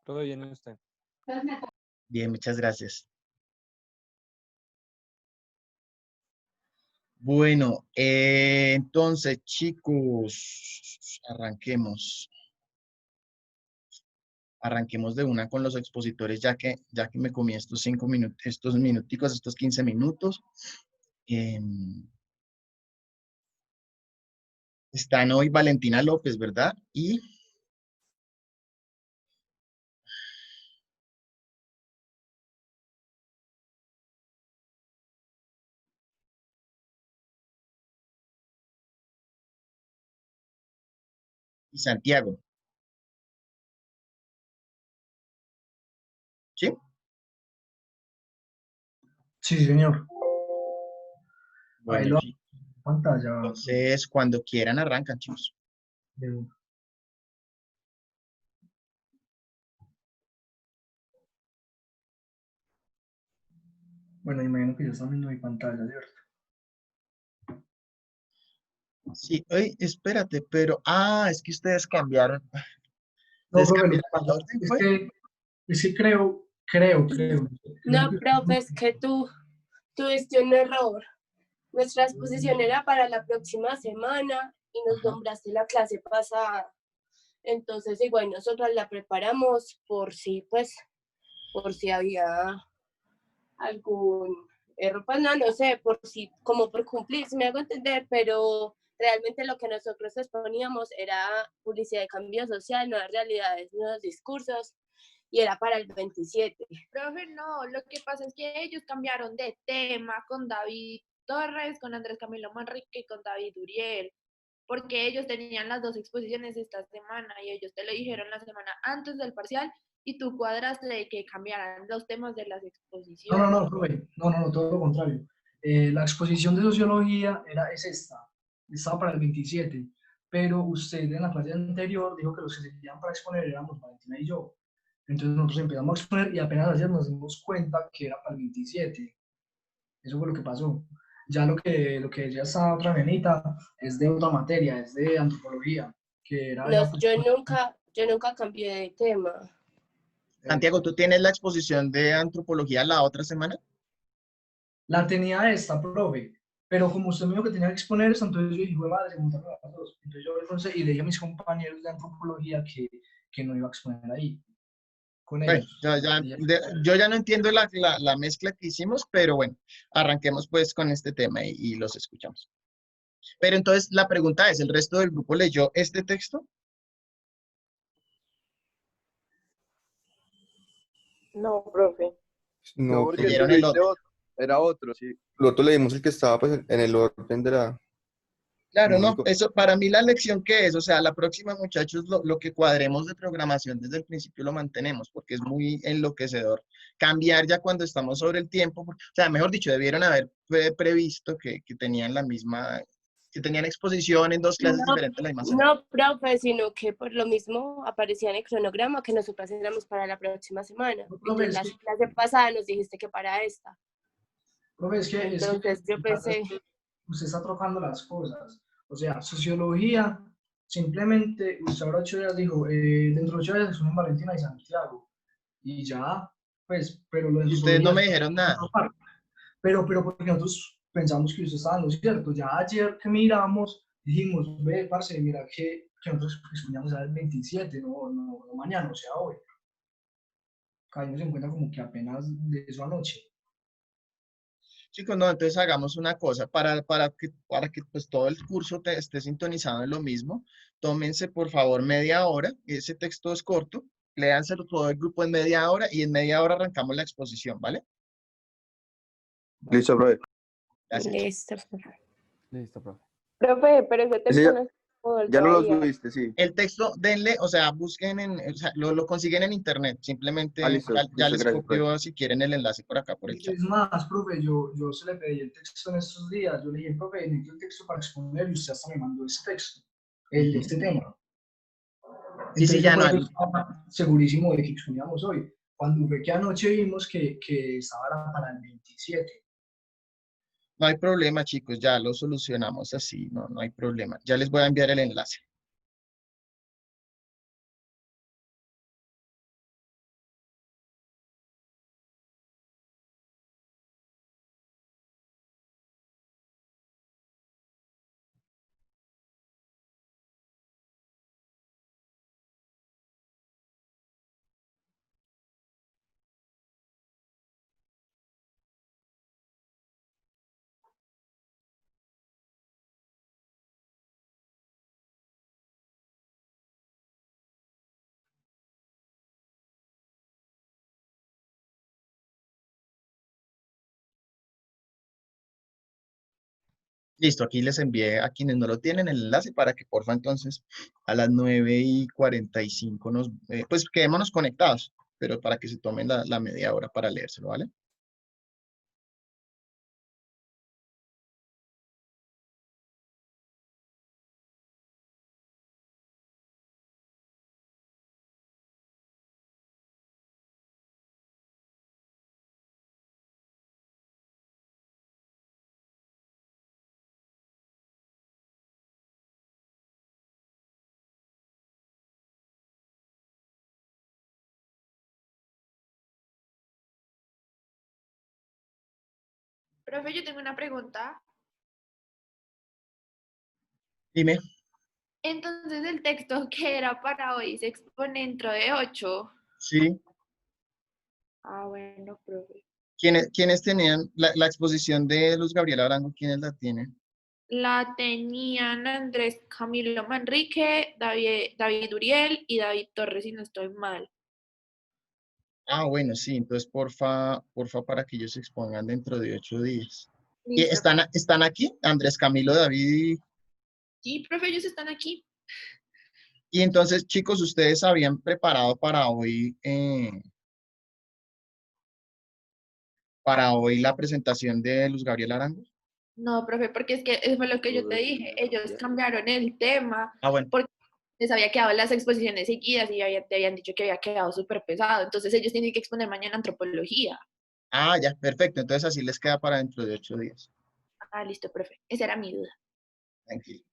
Todo bien, usted. Bien, muchas gracias. Bueno, entonces, chicos, arranquemos. Arranquemos de una con los expositores, ya que me comí estos 5 minutos, estos minuticos, estos 15 minutos. Están hoy Valentina López, ¿verdad? Y Santiago, ¿sí? Sí, señor. Ahí Bueno, lo chicos. en pantalla. Entonces, cuando quieran, arrancan, chicos. Bueno, imagino que ya están viendo mi pantalla, ¿cierto? Sí, oye, espérate, pero, es que ustedes cambiaron. No, ¿Ustedes profe, lo que cambiaron el pasa orden, es fue? que creo. No, profe, es que tú tuviste un error. Nuestra exposición era para la próxima semana y nos nombraste la clase pasada. Entonces, igual nosotros la preparamos por si había algún error, pues no sé, como por cumplir, si me hago entender, pero realmente lo que nosotros exponíamos era publicidad de cambio social, nuevas realidades, nuevos discursos, y era para el 27. Profe, no, lo que pasa es que ellos cambiaron de tema con David Torres, con Andrés Camilo Manrique y con David Uriel, porque ellos tenían las dos exposiciones esta semana y ellos te lo dijeron la semana antes del parcial y tú cuadraste de que cambiaran los temas de las exposiciones. No, profe, no, todo lo contrario. La exposición de sociología es esta, estaba para el 27, pero usted en la clase anterior dijo que los que se querían para exponer éramos Valentina y yo. Entonces nosotros empezamos a exponer y apenas ayer nos dimos cuenta que era para el 27. Eso fue lo que pasó. Ya lo que decía esta otra nenita es de otra materia, es de antropología, que era ya, pues, yo nunca cambié de tema. Santiago, ¿tú tienes la exposición de antropología la otra semana? la tenía esta, profe, pero como usted me dijo que tenía que exponer esto, entonces yo dije, madre, juntarme las dos. Entonces yo entonces, y le dije a mis compañeros de antropología que no iba a exponer ahí con Bueno, ellos. yo ya no entiendo la mezcla que hicimos, pero bueno, arranquemos pues con este tema y los escuchamos. Pero entonces la pregunta es, ¿el resto del grupo leyó este texto? No, profe. No, porque leyeron tú el leíste otro. otro, era otro, sí. nosotros leímos el que estaba pues, en el orden de la... Claro, como no, digo, eso para mí la lección que es, o sea, la próxima muchachos, lo que cuadremos de programación desde el principio lo mantenemos, porque es muy enloquecedor cambiar ya cuando estamos sobre el tiempo, o sea, mejor dicho, debieron haber previsto que tenían que tenían exposición en dos clases diferentes la misma semana. No, profe, sino que por lo mismo aparecía en el cronograma que nosotras éramos para la próxima semana. No, Y tú profe, en la clase pasada nos dijiste que para esta. profe, Entonces yo pensé, usted está trocando las cosas. O sea, sociología, simplemente usted ahora 8 días dijo, dentro de 8 días son Valentina y Santiago. Y ya, pues, pero lo de Y ustedes no sociología me es dijeron nada. otra parte. Pero porque nosotros pensamos que usted estaba en lo cierto. Ya ayer que miramos, dijimos, ve, parce, mira que nosotros exponíamos el 27, no mañana, o sea, hoy. Caímos en cuenta como que apenas de eso anoche. Chicos, no, entonces hagamos una cosa, para que pues todo el curso esté sintonizado en lo mismo, tómense por favor media hora, ese texto es corto, léanselo todo el grupo en media hora y en media hora arrancamos la exposición, ¿vale? Listo, profe. Gracias. listo. Listo, profe. Profe, pero ese Ese texto no es todo ya no lo todavía. subiste, sí. El texto, denle, o sea, busquen o sea, lo consiguen en internet, simplemente Listo, ya listo, les gracias, profe. copio si quieren el enlace por acá, por el chat. Es más, profe, yo se le pedí el texto en estos días. Yo le dije, profe, necesito el texto para exponer y usted hasta me mandó ese texto, este tema. Sí, sí, Entonces yo ya no por eso hay. estaba segurísimo de que exponíamos hoy. Cuando fue que anoche vimos que estaba para el 27. No hay problema, chicos, ya lo solucionamos así, no hay problema. Ya les voy a enviar el enlace. Listo, aquí les envié a quienes no lo tienen el enlace para que porfa entonces a las 9:45 pues quedémonos conectados, pero para que se tomen la media hora para leérselo, ¿vale? Profe, yo tengo una pregunta. Dime. Entonces, el texto que era para hoy se expone dentro de 8. Sí. Ah, bueno, profe. ¿Quiénes tenían la exposición de Luz Gabriela Arango? ¿Quiénes la tienen? La tenían Andrés Camilo Manrique, David Uriel y David Torres, si no estoy mal. Ah, bueno, sí, entonces porfa para que ellos se expongan dentro de 8 días. ¿Y Listo. están aquí? Andrés Camilo, David. Sí, profe, ellos están aquí. Y entonces, chicos, ¿ustedes habían preparado para hoy la presentación de Luz Gabriela Arango? No, profe, porque es que eso fue lo que yo te dije. Ellos cambiaron el tema Ah, bueno. porque les había quedado las exposiciones seguidas y te habían dicho que había quedado súper pesado. Entonces ellos tienen que exponer mañana antropología. Ah, ya, perfecto. Entonces así les queda para dentro de 8 días. Ah, listo, profe. Esa era mi duda. Tranquilo.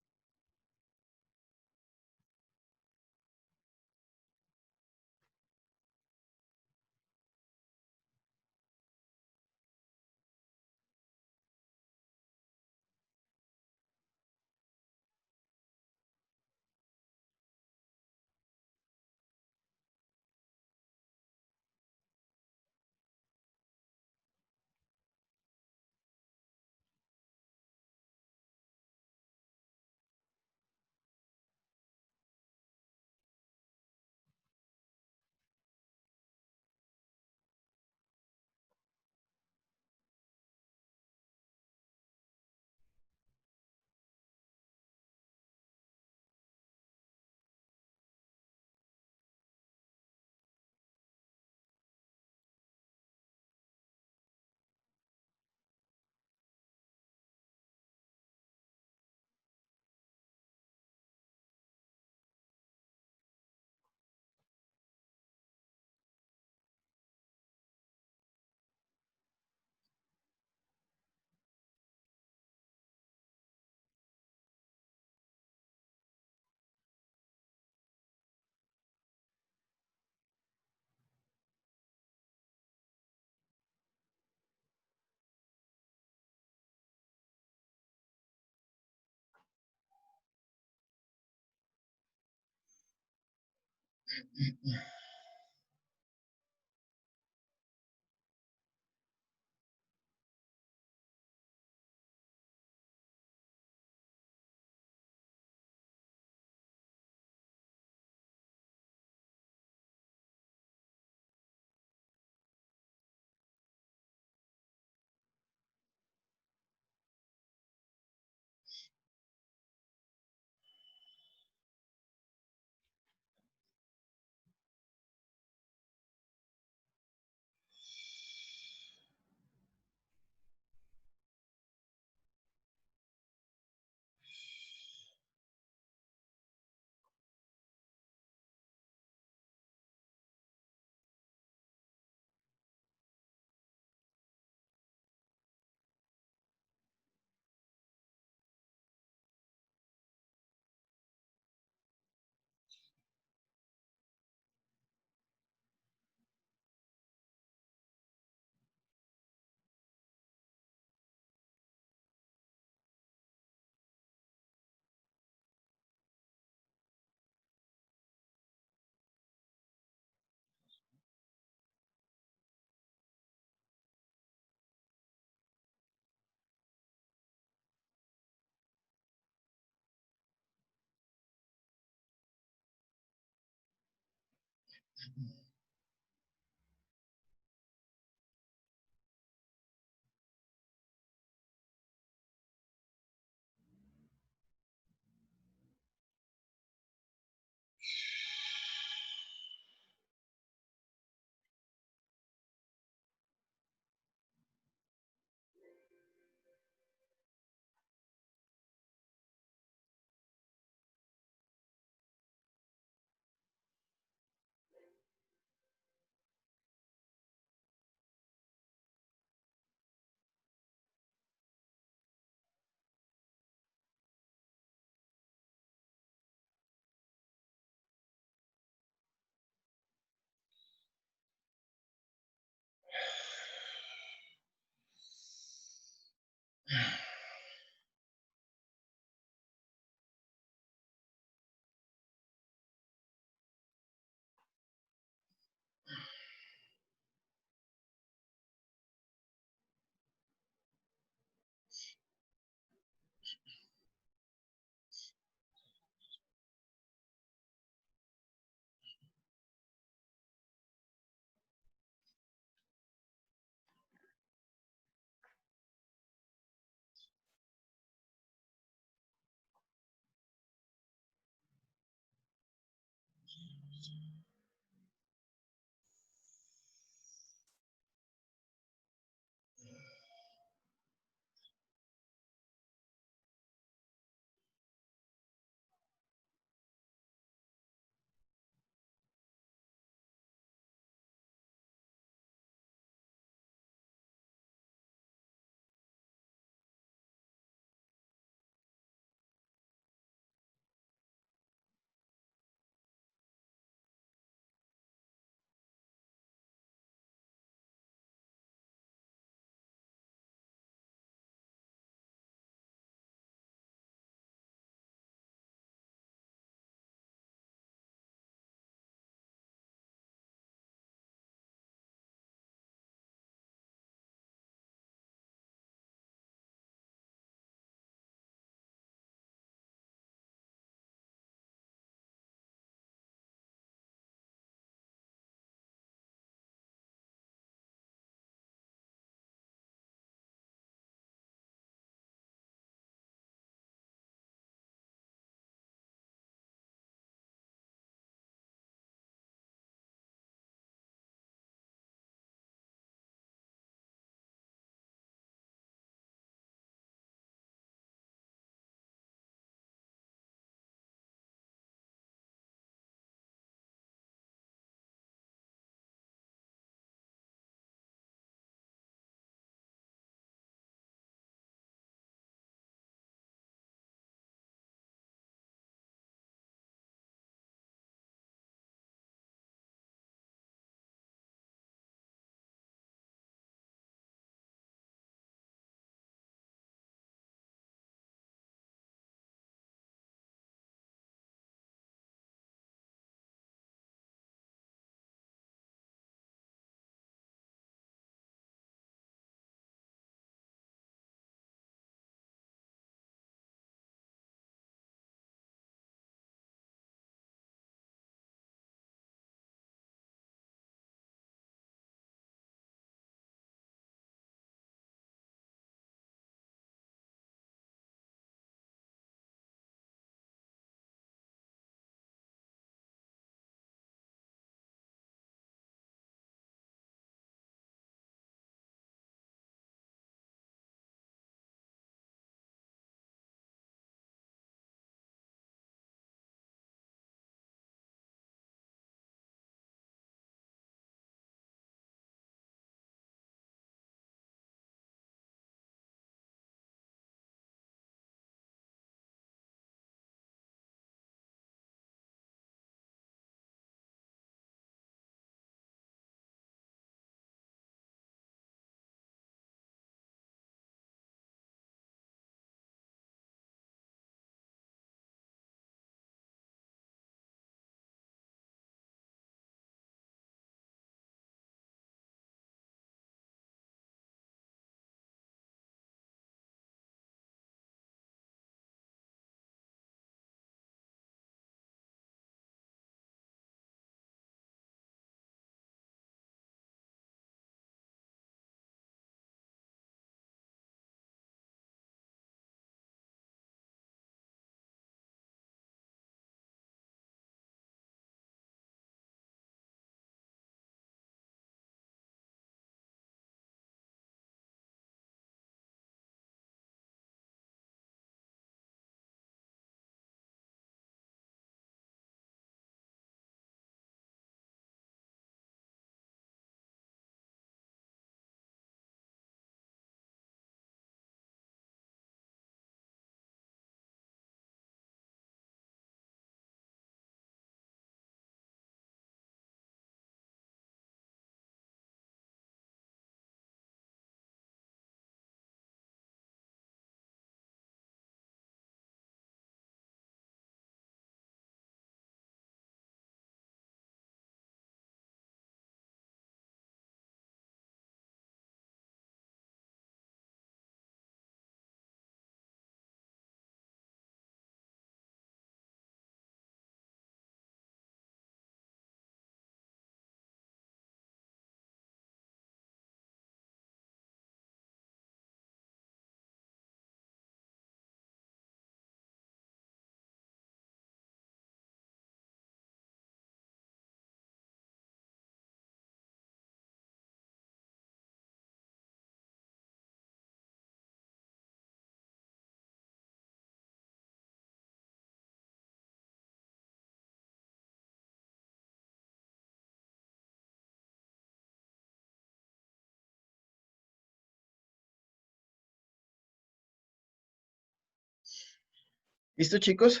¿Listo, chicos?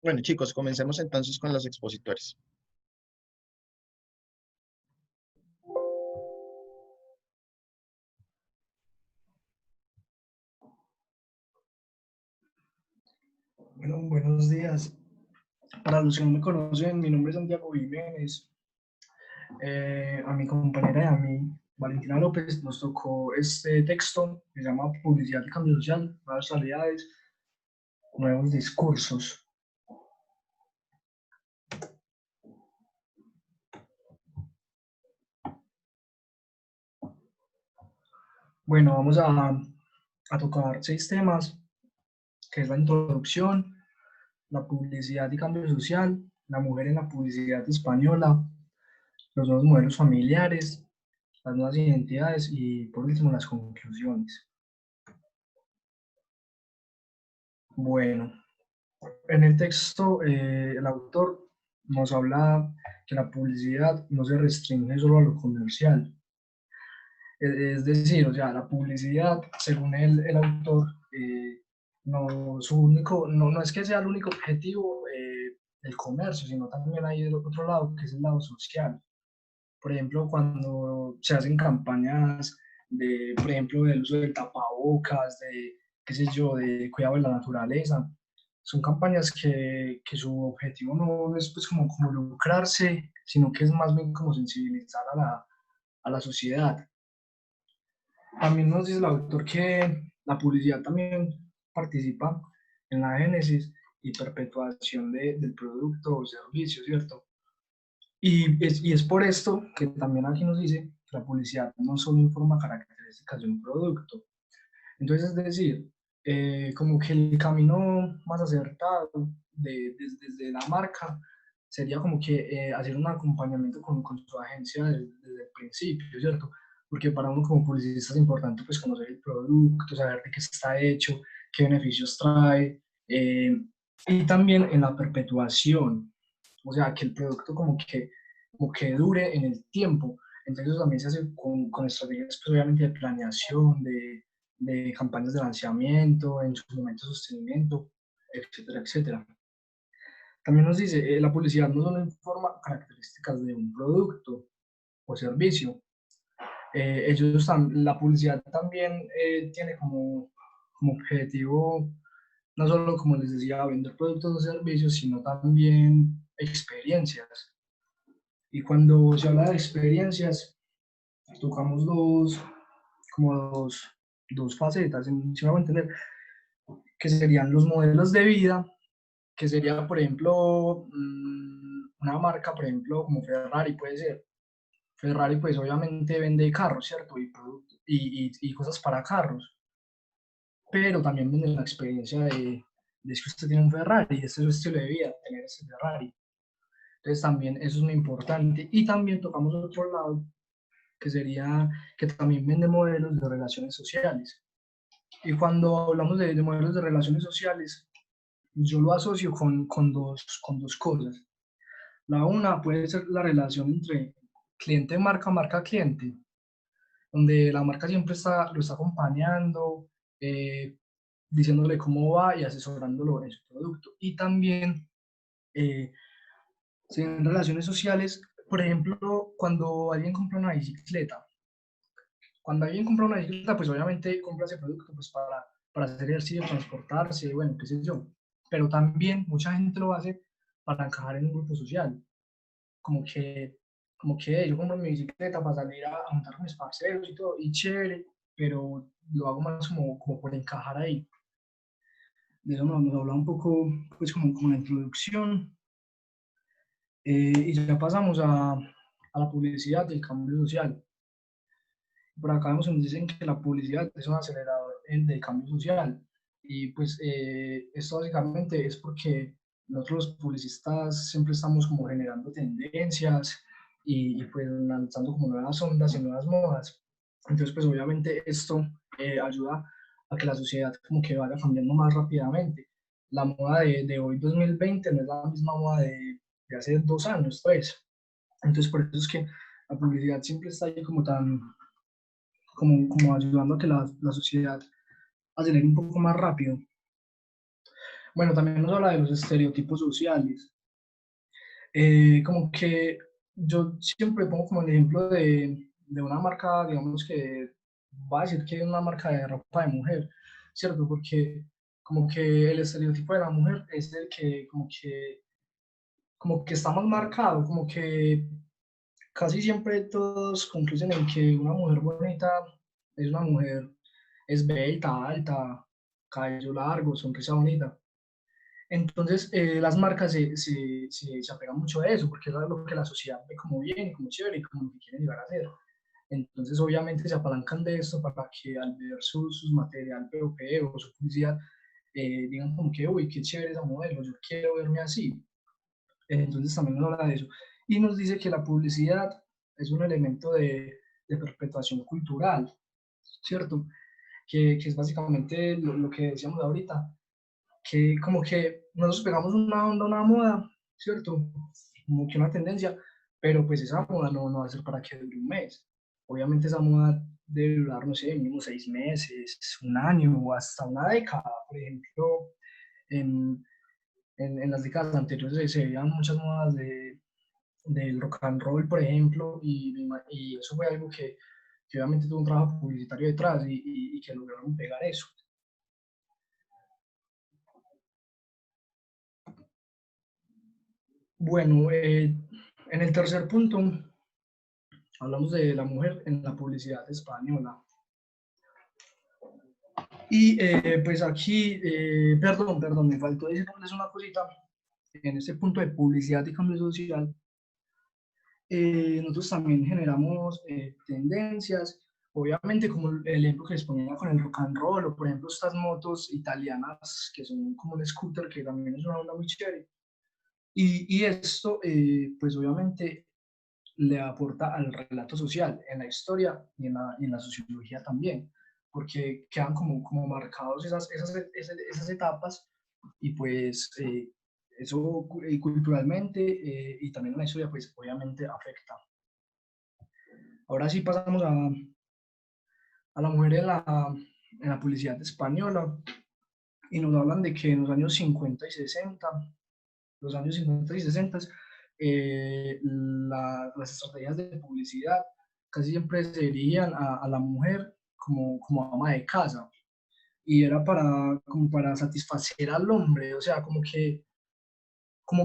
Bueno, chicos, comencemos entonces con los expositores. Bueno, buenos días. Para los que no me conocen, mi nombre es Santiago Jiménez. A mi compañera y a mí, Valentina López, nos tocó este texto que se llama Publicidad y Cambio Social, Nuevas Realidades, Nuevos Discursos. Bueno, vamos a tocar 6 temas, que es la introducción, la publicidad y cambio social, la mujer en la publicidad española, los nuevos modelos familiares, las nuevas identidades y, por último, las conclusiones. Bueno, en el texto el autor nos habla que la publicidad no se restringe solo a lo comercial. Es decir, o sea, la publicidad, según el autor, no, su único, no es que sea el único objetivo del comercio, sino también hay el otro lado, que es el lado social. Por ejemplo, cuando se hacen campañas de, por ejemplo, del uso del tapabocas, de, qué sé yo, de cuidado de la naturaleza, son campañas que su objetivo no es pues como lucrarse, sino que es más bien como sensibilizar a la sociedad. También nos dice el autor que la publicidad también participa en la génesis y perpetuación del producto o servicio, ¿cierto? Y es por esto que también aquí nos dice que la publicidad no solo informa características de un producto. Entonces, es decir, como que el camino más acertado desde la marca sería como que hacer un acompañamiento con su agencia desde el principio, ¿cierto? Porque para uno como publicista es importante pues conocer el producto, saber de qué está hecho, qué beneficios trae, y también en la perpetuación, o sea, que el producto como que dure en el tiempo. Entonces eso también se hace con estrategias pues, obviamente de planeación, de campañas de lanzamiento, en su momento de sostenimiento, etcétera, etcétera. También nos dice, la publicidad no solo informa características de un producto o servicio, la publicidad también tiene como objetivo, no solo, como les decía, vender productos o servicios, sino también experiencias. Y cuando se habla de experiencias, tocamos dos facetas, si me voy a entender, que serían los modelos de vida, que sería, por ejemplo, una marca, por ejemplo, como Ferrari puede ser. Ferrari, pues obviamente vende carros, ¿cierto? Y cosas para carros, pero también vende la experiencia de que usted tiene un Ferrari, este es su estilo de vida, tener ese Ferrari. Entonces también eso es muy importante. Y también tocamos otro lado, que sería que también vende modelos de relaciones sociales. Y cuando hablamos de modelos de relaciones sociales, yo lo asocio con dos cosas. La una puede ser la relación entre cliente-marca, marca-cliente, donde la marca siempre lo está acompañando, diciéndole cómo va y asesorándolo en su producto. Y también en relaciones sociales, por ejemplo, cuando alguien compra una bicicleta, pues obviamente compra ese producto pues para hacer ejercicio, transportarse, bueno, qué sé yo. Pero también mucha gente lo hace para encajar en un grupo social. Como que, como que yo compro mi bicicleta para salir a montar con mis parceros y todo, y chévere, pero lo hago más como por encajar ahí. De eso nos habla un poco, pues como la introducción. Y ya pasamos a la publicidad y el cambio social. Por acá nos dicen que la publicidad es un acelerador de cambio social. Y pues esto básicamente es porque nosotros los publicistas siempre estamos como generando tendencias pues lanzando como nuevas ondas y nuevas modas. Entonces pues obviamente esto ayuda a que la sociedad como que vaya cambiando más rápidamente. La moda de hoy 2020 no es la misma moda de hace 2 años, pues. Entonces por eso es que la publicidad siempre está ahí como tan, como ayudando a que la sociedad acelere un poco más rápido. Bueno, también nos habla de los estereotipos sociales. Como que yo siempre pongo como el ejemplo de una marca, digamos que va a decir que es una marca de ropa de mujer, ¿cierto? Porque como que el estereotipo de la mujer es el que como que está más marcado, como que casi siempre todos concluyen en que una mujer bonita es una mujer esbelta, alta, cabello largo, sonrisa bonita. Entonces, las marcas se apegan mucho a eso, porque es lo que la sociedad ve como bien, como chévere y como lo que quieren llegar a hacer. Entonces, obviamente, se apalancan de esto para que al ver sus material POP o su publicidad, digan como que, uy, qué chévere esa modelo, yo quiero verme así. Entonces, también nos habla de eso. Y nos dice que la publicidad es un elemento de perpetuación cultural, ¿cierto? Que es básicamente lo que decíamos ahorita, que como que nosotros pegamos una onda, una moda, ¿cierto? Como que una tendencia, pero pues esa moda no va a ser para que dure un mes. Obviamente esa moda debe durar, no sé, mínimo 6 meses, un año o hasta una década. Por ejemplo, en, en las décadas anteriores se veían muchas modas del rock and roll, por ejemplo, y eso fue algo que obviamente tuvo un trabajo publicitario detrás y que lograron pegar eso. Bueno, en el tercer punto hablamos de la mujer en la publicidad española. Y pues aquí, perdón, me faltó decirles una cosita. En este punto de publicidad y cambio social, nosotros también generamos tendencias, obviamente como el ejemplo que les ponía con el rock and roll, o por ejemplo estas motos italianas que son como un scooter, que también es una onda muy chévere. Y esto, pues obviamente le aporta al relato social, en la historia y en la sociología también, porque quedan como marcados esas etapas y pues eso culturalmente y también en la historia pues obviamente afecta. Ahora sí pasamos a la mujer en la publicidad española y nos hablan de que en los años 50 y 60, los años 50 y 60, las estrategias de publicidad casi siempre se dirigían a la mujer como ama de casa y era como para satisfacer al hombre, o sea, como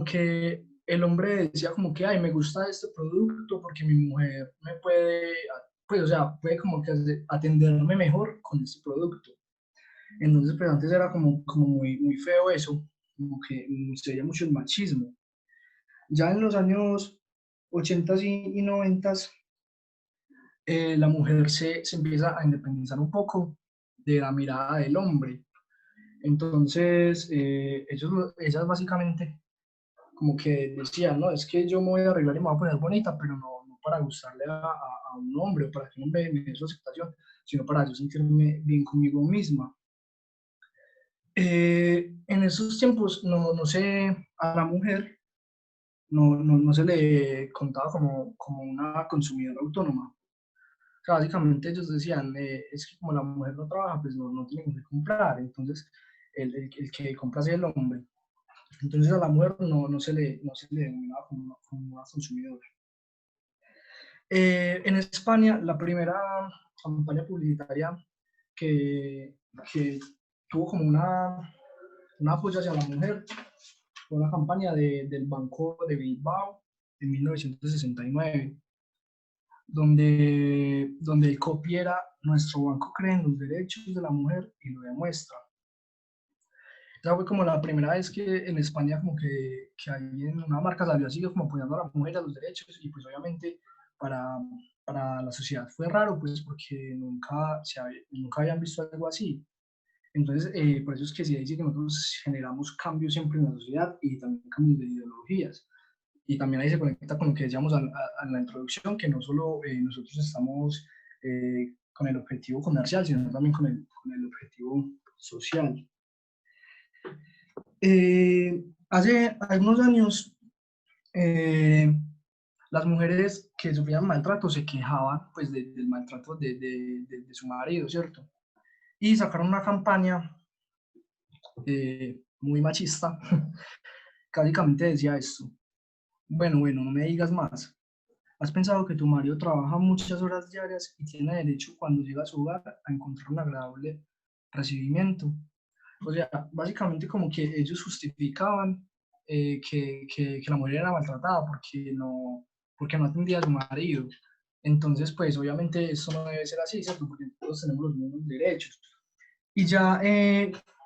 que el hombre decía como que, ay, me gusta este producto porque mi mujer me puede, pues, o sea, puede como que atenderme mejor con este producto. Entonces, pues antes era como muy feo eso, como que se veía mucho el machismo. Ya en los años 80 y 90, la mujer se empieza a independizar un poco de la mirada del hombre. Entonces, ellas básicamente como que decían, no, es que yo me voy a arreglar y me voy a poner bonita, pero no para gustarle a un hombre o para que un hombre me dé su aceptación, sino para yo sentirme bien conmigo misma. En esos tiempos, no sé, a la mujer no se le contaba como una consumidora autónoma. O sea, básicamente ellos decían, es que como la mujer no trabaja, pues no tiene que comprar, entonces el que compra es el hombre. Entonces a la mujer no se le denominaba como una consumidora. En España, la primera campaña publicitaria que tuvo como una apoyo hacia la mujer fue una campaña del Banco de Bilbao en 1969, donde el copy era: nuestro banco cree en los derechos de la mujer y lo demuestra. Esa fue como la primera vez que en España como que alguien, una marca salió así como apoyando a la mujer, a los derechos, y pues obviamente para la sociedad fue raro, pues porque nunca habían visto algo así. Entonces, por eso es que se dice que nosotros generamos cambios siempre en la sociedad y también cambios de ideologías. Y también ahí se conecta con lo que decíamos a la introducción, que no solo nosotros estamos con el objetivo comercial, sino también con el objetivo conflictivo social. Hace algunos años, las mujeres que sufrían maltrato se quejaban pues, del maltrato de su marido, ¿cierto? Y sacaron una campaña muy machista, que básicamente decía esto: bueno, no me digas más. ¿Has pensado que tu marido trabaja muchas horas diarias y tiene derecho cuando llega a su hogar a encontrar un agradable recibimiento? O sea, básicamente como que ellos justificaban que la mujer era maltratada porque no atendía a su marido. Entonces, pues obviamente esto no debe ser así, ¿cierto? Porque todos tenemos los mismos derechos. Y ya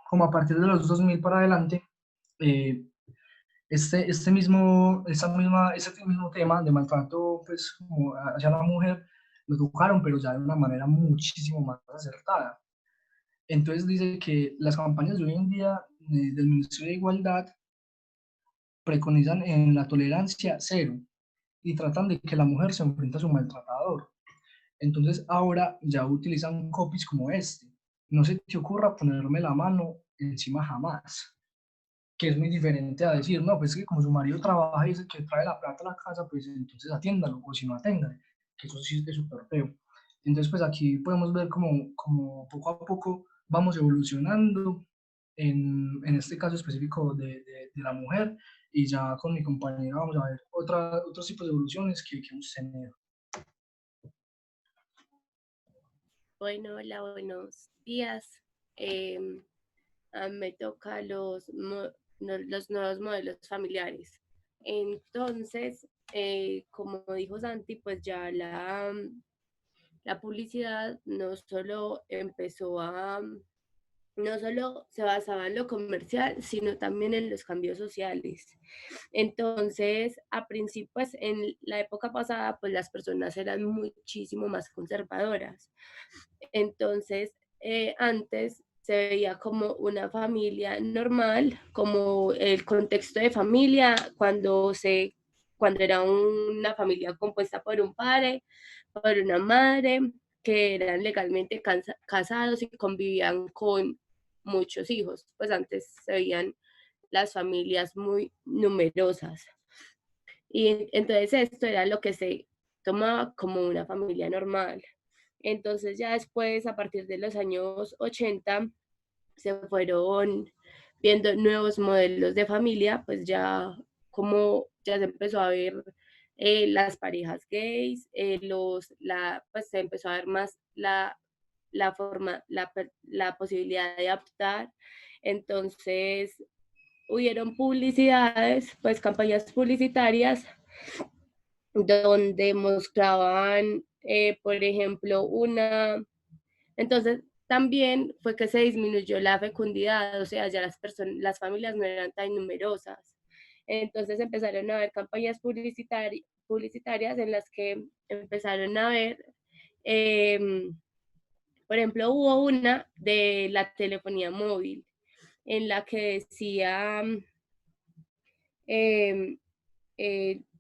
como a partir de los 2000 para adelante, eh, este mismo tema de maltrato pues, como hacia la mujer lo tocaron, pero ya de una manera muchísimo más acertada. Entonces dice que las campañas de hoy en día del Ministerio de Igualdad preconizan en la tolerancia cero y tratan de que la mujer se enfrente a su maltratador. Entonces ahora ya utilizan copies como este: no se te ocurra ponerme la mano encima jamás. Que es muy diferente a decir, no, pues que como su marido trabaja y es el que trae la plata a la casa, pues entonces atiéndalo, o si no atiéndale, que eso sí es súper feo. Entonces, pues aquí podemos ver como poco a poco vamos evolucionando en este caso específico de la mujer, y ya con mi compañera vamos a ver otros tipos de evoluciones que hemos tenido. Bueno, hola, buenos días. Me toca los nuevos modelos familiares. Entonces, como dijo Santi, pues ya la publicidad no solo no solo se basaba en lo comercial, sino también en los cambios sociales. Entonces, a principio, pues en la época pasada, pues las personas eran muchísimo más conservadoras. Entonces, antes se veía como una familia normal, como el contexto de familia cuando era una familia compuesta por un padre, por una madre, que eran legalmente casados y convivían con muchos hijos. Pues antes se veían las familias muy numerosas. Y entonces esto era lo que se tomaba como una familia normal. Entonces ya después, a partir de los años 80, se fueron viendo nuevos modelos de familia, pues ya como ya se empezó a ver las parejas gays, pues se empezó a ver más la posibilidad de adoptar. Entonces hubieron publicidades, pues campañas publicitarias donde mostraban, por ejemplo, entonces también fue que se disminuyó la fecundidad, o sea, ya las familias no eran tan numerosas. Entonces empezaron a haber campañas publicitarias en las que empezaron a ver, por ejemplo, hubo una de la telefonía móvil en la que decía,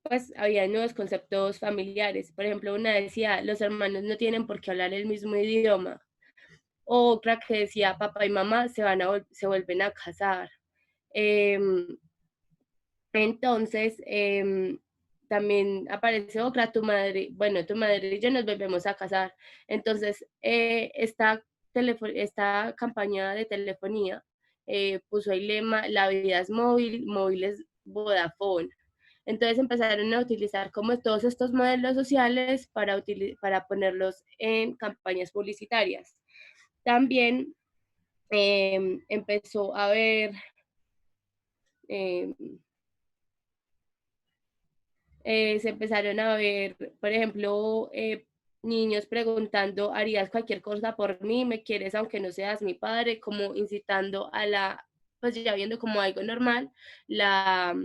pues había nuevos conceptos familiares. Por ejemplo, una decía, los hermanos no tienen por qué hablar el mismo idioma. Otra que decía, papá y mamá se vuelven a casar. Entonces, también aparece otra, tu madre y yo nos volvemos a casar. Entonces, esta campaña de telefonía puso el lema, la vida es móvil es Vodafone. Entonces empezaron a utilizar como todos estos modelos sociales para ponerlos en campañas publicitarias. También empezó a haber se empezaron a ver, por ejemplo, niños preguntando, ¿harías cualquier cosa por mí? ¿Me quieres aunque no seas mi padre? Como incitando pues ya viendo como algo normal, la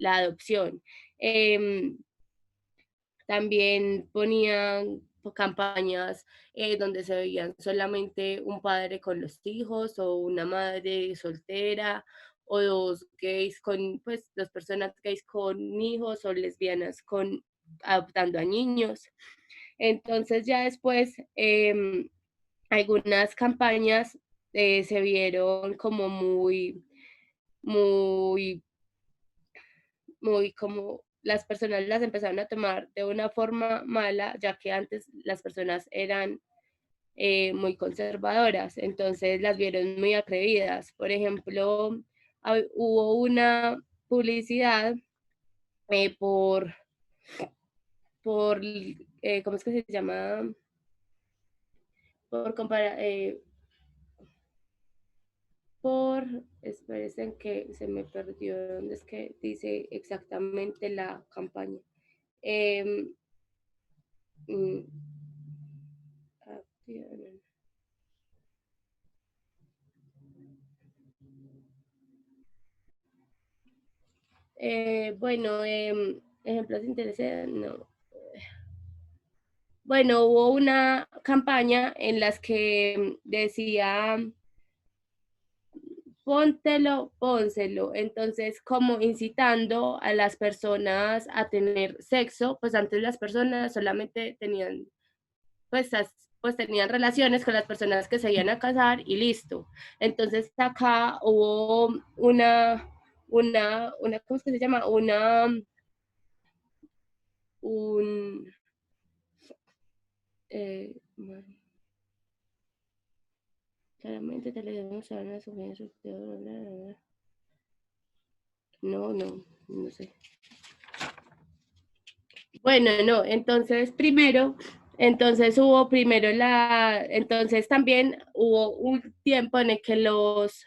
adopción. También ponían campañas donde se veían solamente un padre con los hijos o una madre soltera o dos gays pues dos personas gays con hijos o lesbianas adoptando a niños. Entonces ya después algunas campañas se vieron como muy, muy, muy como las personas las empezaron a tomar de una forma mala, ya que antes las personas eran muy conservadoras, entonces las vieron muy atrevidas. Por ejemplo, hubo una publicidad por, ¿cómo es que se llama? Por comparar, esperen que se me perdió, ¿dónde es que dice exactamente la campaña? Em, mm, acción. Bueno, ejemplos interesantes, no. Bueno, hubo una campaña en las que decía póntelo, pónselo. Entonces, como incitando a las personas a tener sexo, pues antes las personas solamente tenían, pues, pues tenían relaciones con las personas que se iban a casar y listo. Entonces, acá hubo ¿cómo es que se llama? Un, bueno, claramente televisión se van a subir su no sé. Bueno, no, entonces entonces también hubo un tiempo en el que los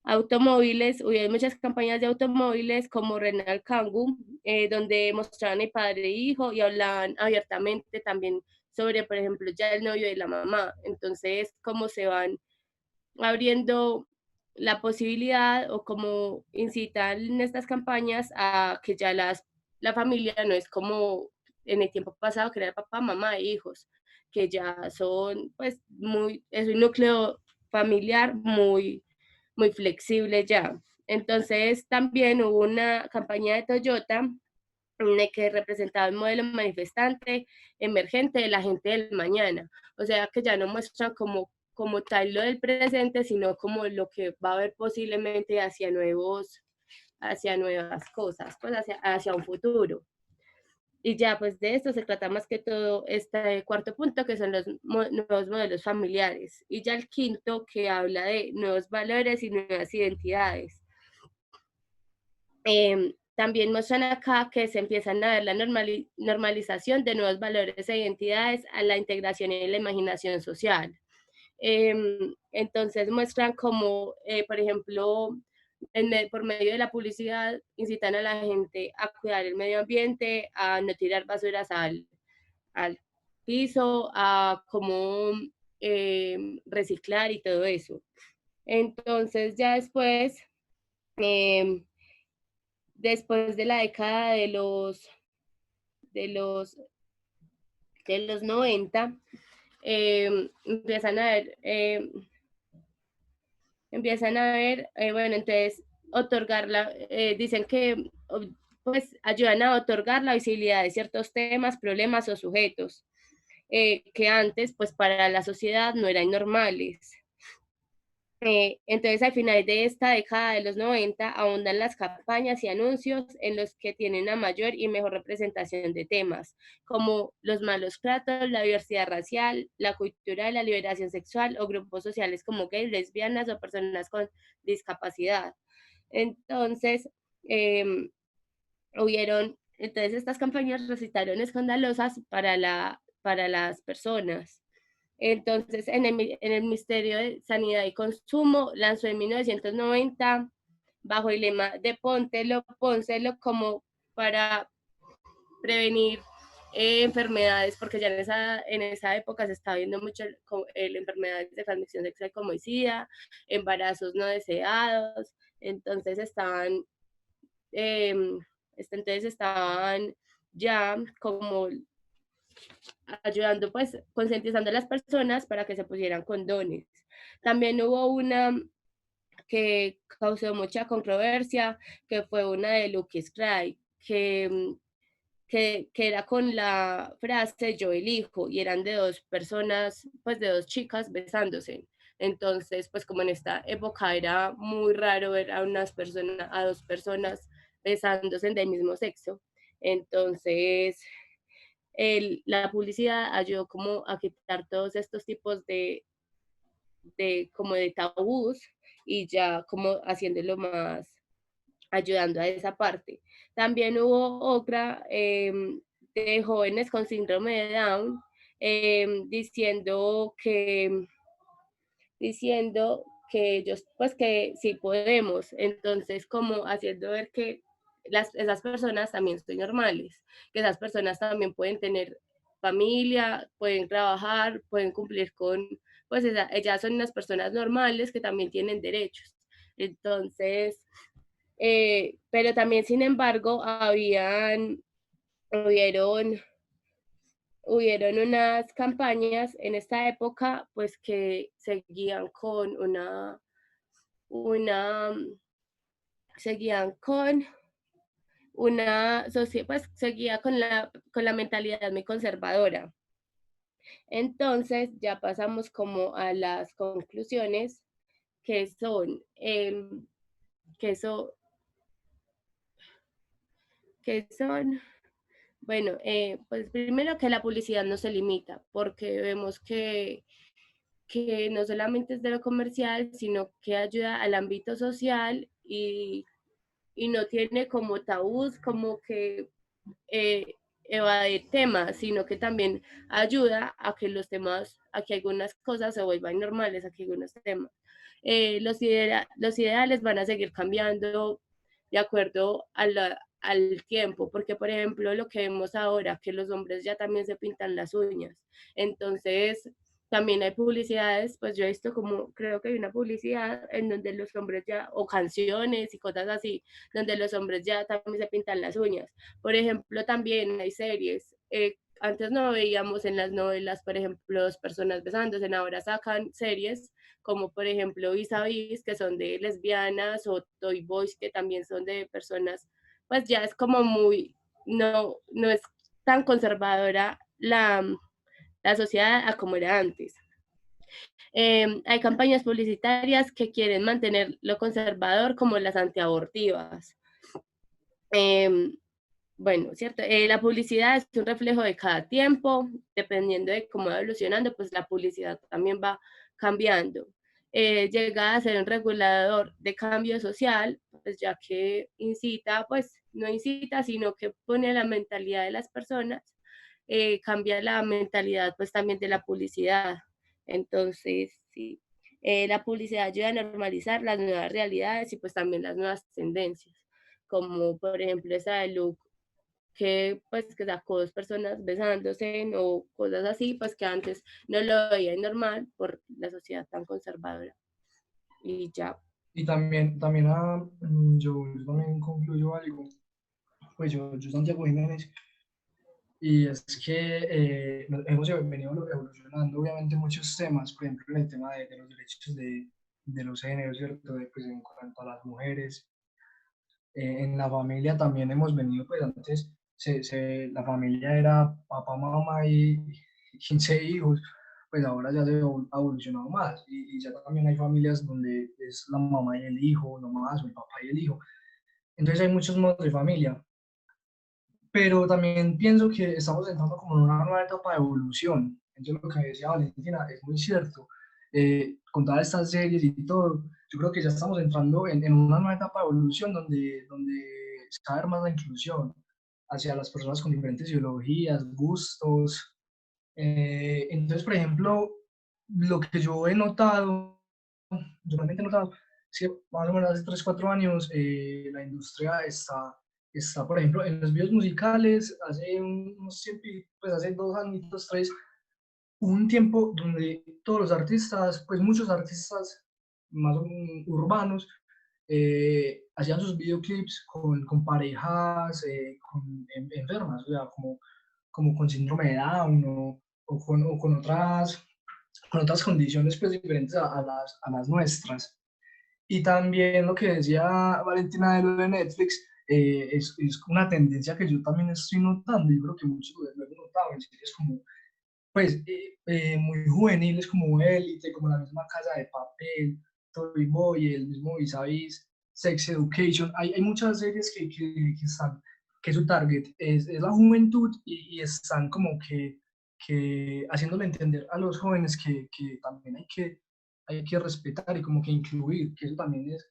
automóviles, hubo muchas campañas de automóviles como Renault Kangoo, donde mostraban el padre e hijo y hablaban abiertamente también sobre, por ejemplo, ya el novio y la mamá. Entonces, cómo se van abriendo la posibilidad o como incitan estas campañas a que ya la familia no es como en el tiempo pasado que era papá, mamá e hijos, que ya son pues es un núcleo familiar muy flexible ya. Entonces también hubo una campaña de Toyota que representaba el modelo manifestante emergente de la gente del mañana. O sea que ya no muestran como tal lo del presente, sino como lo que va a haber posiblemente hacia nuevas cosas, pues hacia un futuro. Y ya, pues de esto se trata más que todo este cuarto punto, que son los nuevos modelos familiares. Y ya el quinto, que habla de nuevos valores y nuevas identidades. También muestran acá que se empiezan a ver la normalización de nuevos valores e identidades a la integración y la imaginación social. Entonces muestran como, por ejemplo, por medio de la publicidad, incitan a la gente a cuidar el medio ambiente, a no tirar basuras al piso, a cómo reciclar y todo eso. Entonces ya después de la década de los, de los 90, empiezan a ver, bueno, entonces dicen que pues ayudan a otorgar la visibilidad de ciertos temas, problemas o sujetos que antes pues para la sociedad no eran normales. Entonces, al final de esta década de los 90, abundan las campañas y anuncios en los que tienen una mayor y mejor representación de temas, como los malos tratos, la diversidad racial, la cultura de la liberación sexual o grupos sociales como gays, lesbianas o personas con discapacidad. Entonces, entonces estas campañas resultaron escandalosas para las personas. Entonces, en el Ministerio de Sanidad y Consumo lanzó en 1990, bajo el lema de pónselo, como para prevenir enfermedades, porque ya en esa época se estaba viendo mucho enfermedades de transmisión sexual como SIDA, embarazos no deseados, entonces estaban ya como ayudando, pues, concientizando a las personas para que se pusieran condones. También hubo una que causó mucha controversia, que fue una de Lucky Cry, que era con la frase yo elijo, y eran de dos personas, pues de dos chicas besándose. Entonces, pues como en esta época era muy raro ver a unas personas, a dos personas besándose del mismo sexo, entonces la publicidad ayudó como a quitar todos estos tipos como de tabús y ya como haciéndolo más, ayudando a esa parte. También hubo otra de jóvenes con síndrome de Down diciendo que ellos, pues que sí podemos, entonces como haciendo ver que esas personas también son normales, que esas personas también pueden tener familia, pueden trabajar, pueden cumplir con, pues ellas son unas personas normales que también tienen derechos. Entonces, pero también, sin embargo, hubieron unas campañas en esta época, pues que seguían con una, seguían con una sociedad, pues seguía con la mentalidad muy conservadora. Entonces ya pasamos como a las conclusiones que son, que son, que son bueno, pues primero que la publicidad no se limita, porque vemos que no solamente es de lo comercial, sino que ayuda al ámbito social y no tiene como tabús, como que evade temas, sino que también ayuda a que los temas, a que algunas cosas se vuelvan normales, a que algunos temas. Los ideales van a seguir cambiando de acuerdo al tiempo, porque por ejemplo lo que vemos ahora, que los hombres ya también se pintan las uñas, entonces también hay publicidades, pues yo he visto como, creo que hay una publicidad en donde los hombres ya, o canciones y cosas así, donde los hombres ya también se pintan las uñas. Por ejemplo, también hay series. Antes no veíamos en las novelas, por ejemplo, dos personas besándose, ahora sacan series como por ejemplo Vis a Vis, que son de lesbianas, o Toy Boys, que también son de personas, pues ya es como muy, no es tan conservadora la sociedad a como era antes. Hay campañas publicitarias que quieren mantener lo conservador, como las antiabortivas. Bueno, ¿cierto? La publicidad es un reflejo de cada tiempo, dependiendo de cómo va evolucionando, pues la publicidad también va cambiando. Llega a ser un regulador de cambio social, pues ya que incita, pues no incita, sino que pone la mentalidad de las personas, cambia la mentalidad pues también de la publicidad. Entonces, sí, la publicidad ayuda a normalizar las nuevas realidades y pues también las nuevas tendencias, como por ejemplo esa de Look, que pues que sacó dos personas besándose o cosas así, pues que antes no lo veían normal por la sociedad tan conservadora. Y ya. Y también yo también concluyo algo, pues yo Santiago Jiménez, y es que hemos venido evolucionando obviamente muchos temas, por ejemplo en el tema de los derechos de los géneros, ¿cierto? Pues en cuanto a las mujeres, en la familia también hemos venido, pues antes la familia era papá, mamá y 15 hijos, pues ahora ya se ha evolucionado más y ya también hay familias donde es la mamá y el hijo, nomás, o el papá y el hijo. Entonces hay muchos modos de familia, pero también pienso que estamos entrando como en una nueva etapa de evolución. Entonces lo que decía Valentina es muy cierto. Con todas estas series y todo, yo creo que ya estamos entrando en una nueva etapa de evolución donde se va a ver más la inclusión hacia las personas con diferentes ideologías, gustos. Entonces, por ejemplo, lo que yo he notado, yo realmente he notado, es que más o menos hace 3 4 años la industria está, por ejemplo, en los videos musicales, hace unos tiempos, pues hace 2 añitos, 3, un tiempo donde todos los artistas, pues muchos artistas más urbanos, hacían sus videoclips con parejas, enfermas, o sea, como con síndrome de Down o con otras condiciones pues diferentes a las nuestras. Y también lo que decía Valentina de lo de Netflix, es una tendencia que yo también estoy notando, y creo que muchos lo hemos notado en series pues, muy juveniles como Élite, como La misma Casa de Papel, Toy Boy, el mismo Vis a Vis, Sex Education. Hay muchas series que están, que su target es la juventud y están como que haciéndole entender a los jóvenes que también hay que respetar y como que incluir, que eso también es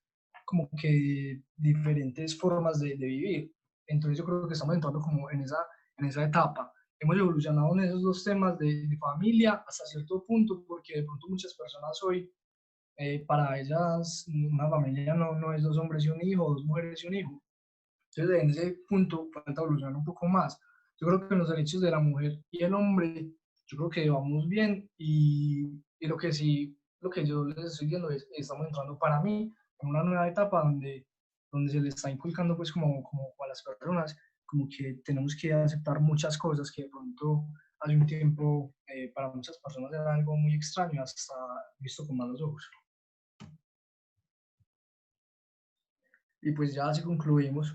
como que diferentes formas de vivir. Entonces yo creo que estamos entrando como en esa etapa. Hemos evolucionado en esos dos temas de familia hasta cierto punto, porque de pronto muchas personas hoy, para ellas, una familia no es dos hombres y un hijo, dos mujeres y un hijo. Entonces, en ese punto falta evolucionar un poco más. Yo creo que en los derechos de la mujer y el hombre, yo creo que vamos bien y lo que sí, lo que yo les estoy diciendo es, estamos entrando para mí en una nueva etapa donde se les está inculcando pues como a las personas, como que tenemos que aceptar muchas cosas que de pronto hace un tiempo para muchas personas era algo muy extraño, hasta visto con malos ojos. Y pues ya así concluimos.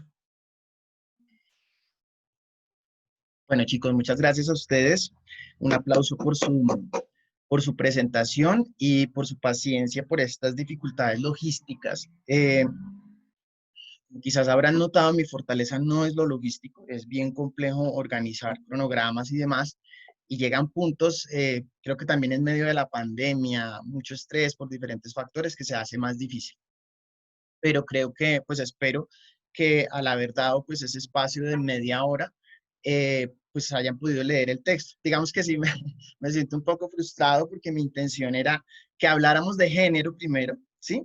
Bueno, chicos, muchas gracias a ustedes. Un aplauso por su presentación y por su paciencia por estas dificultades logísticas. Quizás habrán notado, mi fortaleza no es lo logístico, es bien complejo organizar cronogramas y demás, y llegan puntos, creo que también en medio de la pandemia, mucho estrés por diferentes factores que se hace más difícil. Pero creo que, pues espero que al haber dado pues ese espacio de media hora, pues hayan podido leer el texto. Digamos que sí, me siento un poco frustrado porque mi intención era que habláramos de género primero, ¿sí?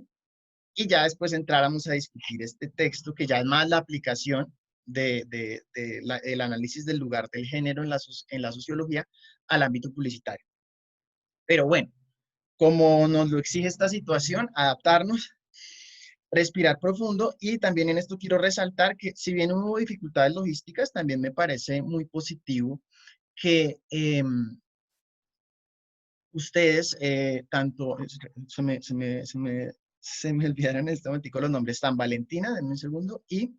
Y ya después entráramos a discutir este texto, que ya es más la aplicación el análisis del lugar del género en la sociología al ámbito publicitario. Pero bueno, como nos lo exige esta situación, adaptarnos, respirar profundo, y también en esto quiero resaltar que si bien hubo dificultades logísticas, también me parece muy positivo que ustedes, tanto, se me olvidaron en este momentico los nombres, San Valentina, denme un segundo, y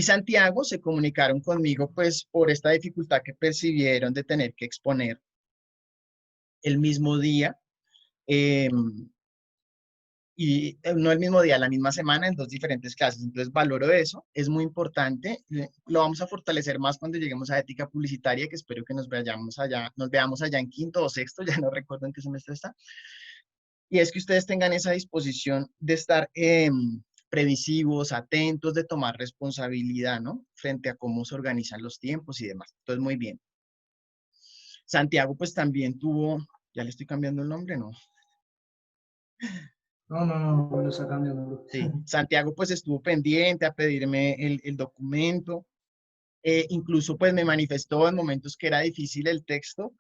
Santiago se comunicaron conmigo pues por esta dificultad que percibieron de tener que exponer el mismo día, eh, y no el mismo día, la misma semana en dos diferentes clases. Entonces valoro eso, es muy importante, lo vamos a fortalecer más cuando lleguemos a ética publicitaria, que espero que nos veamos allá en quinto o sexto, ya no recuerdo en qué semestre está. Y es que ustedes tengan esa disposición de estar previsivos, atentos, de tomar responsabilidad, ¿no? Frente a cómo se organizan los tiempos y demás. Entonces, muy bien. Santiago, pues también tuvo, ya le estoy cambiando el nombre, ¿no? No, lo está cambiando. Sí, Santiago pues estuvo pendiente a pedirme el documento. Incluso pues me manifestó en momentos que era difícil el texto,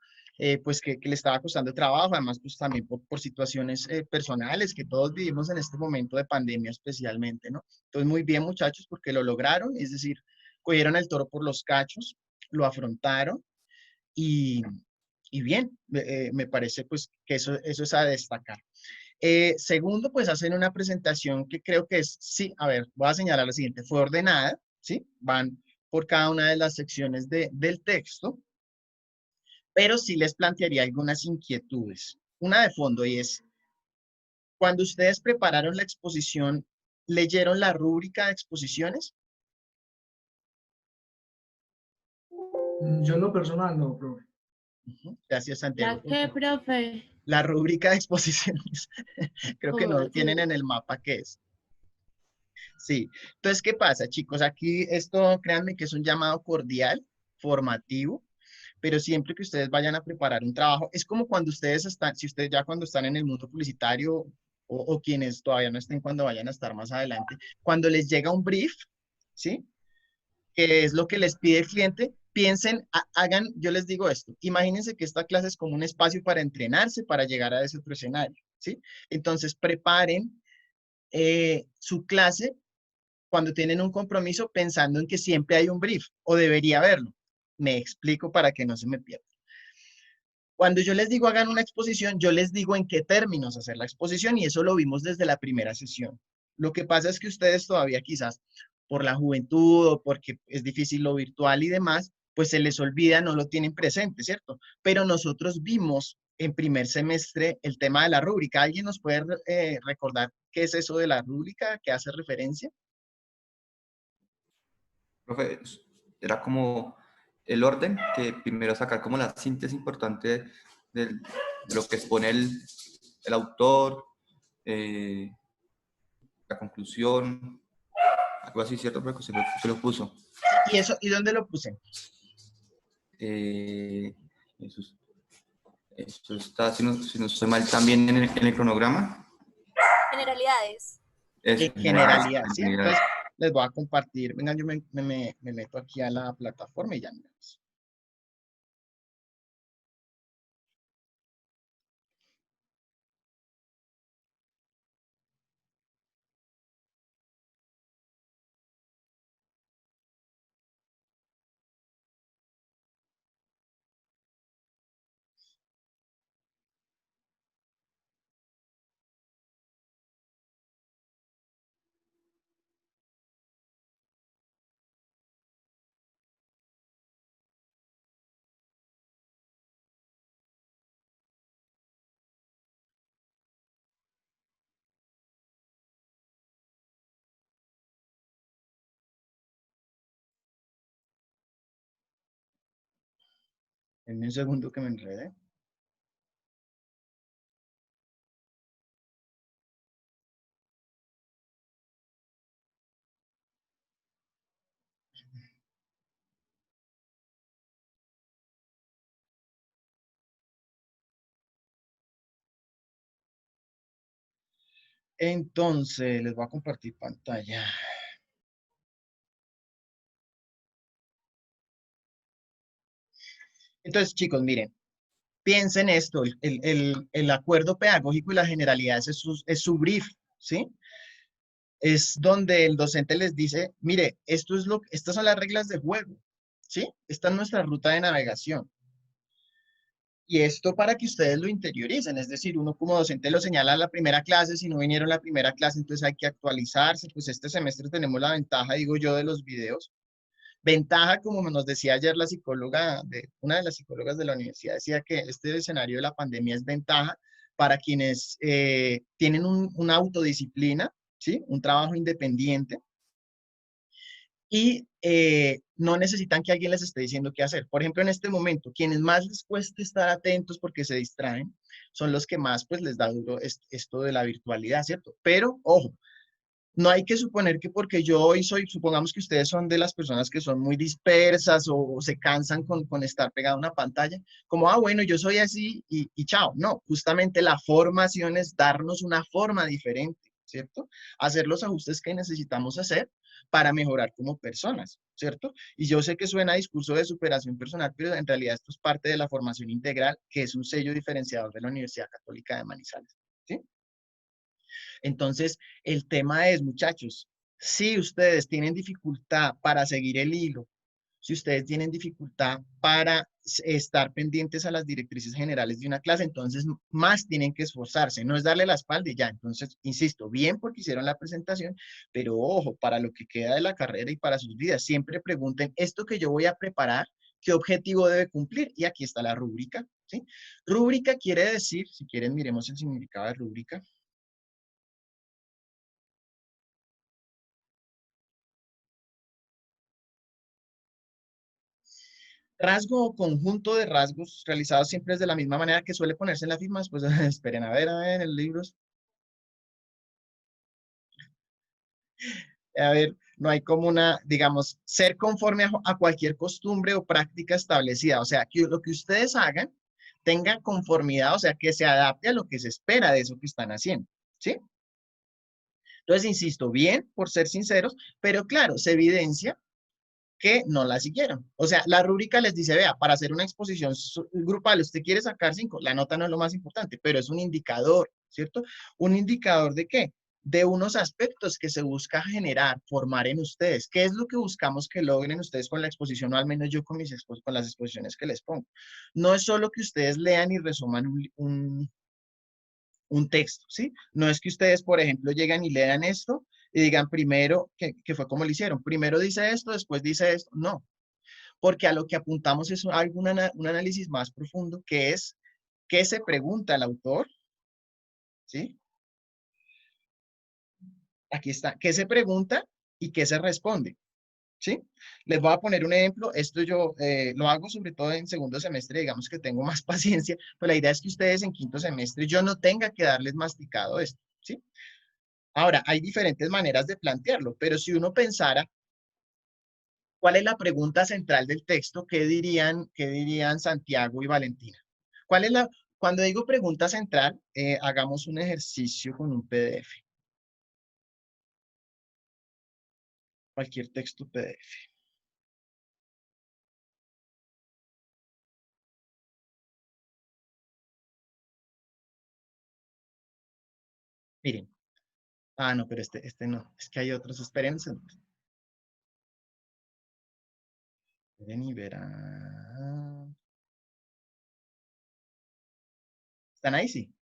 pues que le estaba costando trabajo, además pues también por situaciones personales que todos vivimos en este momento de pandemia especialmente, ¿no? Entonces muy bien muchachos porque lo lograron, es decir, cogieron el toro por los cachos, lo afrontaron y, y bien, me parece pues que eso es a destacar. Segundo, pues hacen una presentación que creo que es, sí, a ver, voy a señalar lo siguiente, fue ordenada, ¿sí? Van por cada una de las secciones del texto, pero sí les plantearía algunas inquietudes. Una de fondo, y es, cuando ustedes prepararon la exposición, ¿leyeron la rúbrica de exposiciones? Yo en lo personal no, profe. Gracias, Santiago. ¿La qué, profe? La rúbrica de exposiciones. Creo que no ¿Cómo lo tienen así? en el mapa, ¿qué es? Sí. Entonces, ¿qué pasa, chicos? Aquí esto, créanme que es un llamado cordial, formativo, pero siempre que ustedes vayan a preparar un trabajo, es como cuando ustedes están, si ustedes ya cuando están en el mundo publicitario o quienes todavía no estén cuando vayan a estar más adelante, cuando les llega un brief, ¿sí? Que es lo que les pide el cliente, piensen, hagan, yo les digo esto, imagínense que esta clase es como un espacio para entrenarse, para llegar a ese otro escenario, ¿sí? Entonces, preparen su clase cuando tienen un compromiso pensando en que siempre hay un brief, o debería haberlo. Me explico para que no se me pierda. Cuando yo les digo hagan una exposición, yo les digo en qué términos hacer la exposición, y eso lo vimos desde la primera sesión. Lo que pasa es que ustedes todavía quizás por la juventud o porque es difícil lo virtual y demás, pues se les olvida, no lo tienen presente, ¿cierto? Pero nosotros vimos en primer semestre el tema de la rúbrica. ¿Alguien nos puede recordar qué es eso de la rúbrica? ¿Qué hace referencia? Profe, era como el orden, que primero sacar como la síntesis importante de lo que expone el autor, la conclusión, algo así, ¿cierto? Porque se lo puso. ¿Y eso, y dónde lo puse? Eso, eso está, si no estoy mal, también en el cronograma. Generalidades. Eso, En generalidad, ¿sí? generalidades. Entonces, les voy a compartir. Vengan, yo me meto aquí a la plataforma y ya miramos. En un segundo que me enrede. Entonces, les voy a compartir pantalla. Entonces, chicos, miren, piensen esto, el acuerdo pedagógico y las generalidades es su brief, ¿sí? Es donde el docente les dice, mire, estas son las reglas de juego, ¿sí? Esta es nuestra ruta de navegación. Y esto para que ustedes lo interioricen, es decir, uno como docente lo señala en la primera clase, si no vinieron a la primera clase, entonces hay que actualizarse, pues este semestre tenemos la ventaja, digo yo, de los videos. Ventaja, como nos decía ayer la psicóloga, una de las psicólogas de la universidad, decía que este escenario de la pandemia es ventaja para quienes tienen una autodisciplina, ¿sí? Un trabajo independiente y no necesitan que alguien les esté diciendo qué hacer. Por ejemplo, en este momento, quienes más les cuesta estar atentos porque se distraen, son los que más pues les da duro esto de la virtualidad, ¿cierto? Pero, ojo, no hay que suponer que porque yo hoy supongamos que ustedes son de las personas que son muy dispersas o se cansan con estar pegado a una pantalla, como, bueno, yo soy así y chao. No, justamente la formación es darnos una forma diferente, ¿cierto? Hacer los ajustes que necesitamos hacer para mejorar como personas, ¿cierto? Y yo sé que suena a discurso de superación personal, pero en realidad esto es parte de la formación integral, que es un sello diferenciador de la Universidad Católica de Manizales, ¿sí? Entonces, el tema es, muchachos, si ustedes tienen dificultad para seguir el hilo, si ustedes tienen dificultad para estar pendientes a las directrices generales de una clase, entonces más tienen que esforzarse, no es darle la espalda y ya. Entonces, insisto, bien porque hicieron la presentación, pero ojo, para lo que queda de la carrera y para sus vidas, siempre pregunten, esto que yo voy a preparar, ¿qué objetivo debe cumplir? Y aquí está la rúbrica, ¿sí? Rúbrica quiere decir, si quieren miremos el significado de rúbrica. Rasgo o conjunto de rasgos realizados siempre es de la misma manera que suele ponerse en las firmas, pues esperen a ver, en libros. A ver, no hay como una, digamos, ser conforme a cualquier costumbre o práctica establecida. O sea, que lo que ustedes hagan tenga conformidad, o sea, que se adapte a lo que se espera de eso que están haciendo, ¿sí? Entonces, insisto, bien, por ser sinceros, pero claro, se evidencia que no la siguieron. O sea, la rúbrica les dice, vea, para hacer una exposición grupal, usted quiere sacar 5, la nota no es lo más importante, pero es un indicador, ¿cierto? ¿Un indicador de qué? De unos aspectos que se busca generar, formar en ustedes. ¿Qué es lo que buscamos que logren ustedes con la exposición, o al menos yo con las exposiciones que les pongo? No es solo que ustedes lean y resuman un texto, ¿sí? No es que ustedes, por ejemplo, lleguen y lean esto y digan primero, que fue como lo hicieron, primero dice esto, después dice esto, no. porque a lo que apuntamos es un análisis más profundo, que es qué se pregunta el autor, ¿sí? Aquí está, qué se pregunta y qué se responde, ¿sí? Les voy a poner un ejemplo. Esto yo lo hago sobre todo en segundo semestre, digamos que tengo más paciencia, pero la idea es que ustedes en quinto semestre yo no tenga que darles masticado esto, ¿sí? Ahora, hay diferentes maneras de plantearlo, pero si uno pensara, ¿cuál es la pregunta central del texto? Qué dirían Santiago y Valentina? ¿Cuál es la, cuando digo pregunta central, hagamos un ejercicio con un PDF. Cualquier texto PDF. Miren. Ah, no, pero este no. Es que hay otros. Espérense. Esperen y verán. ¿Están ahí? Sí.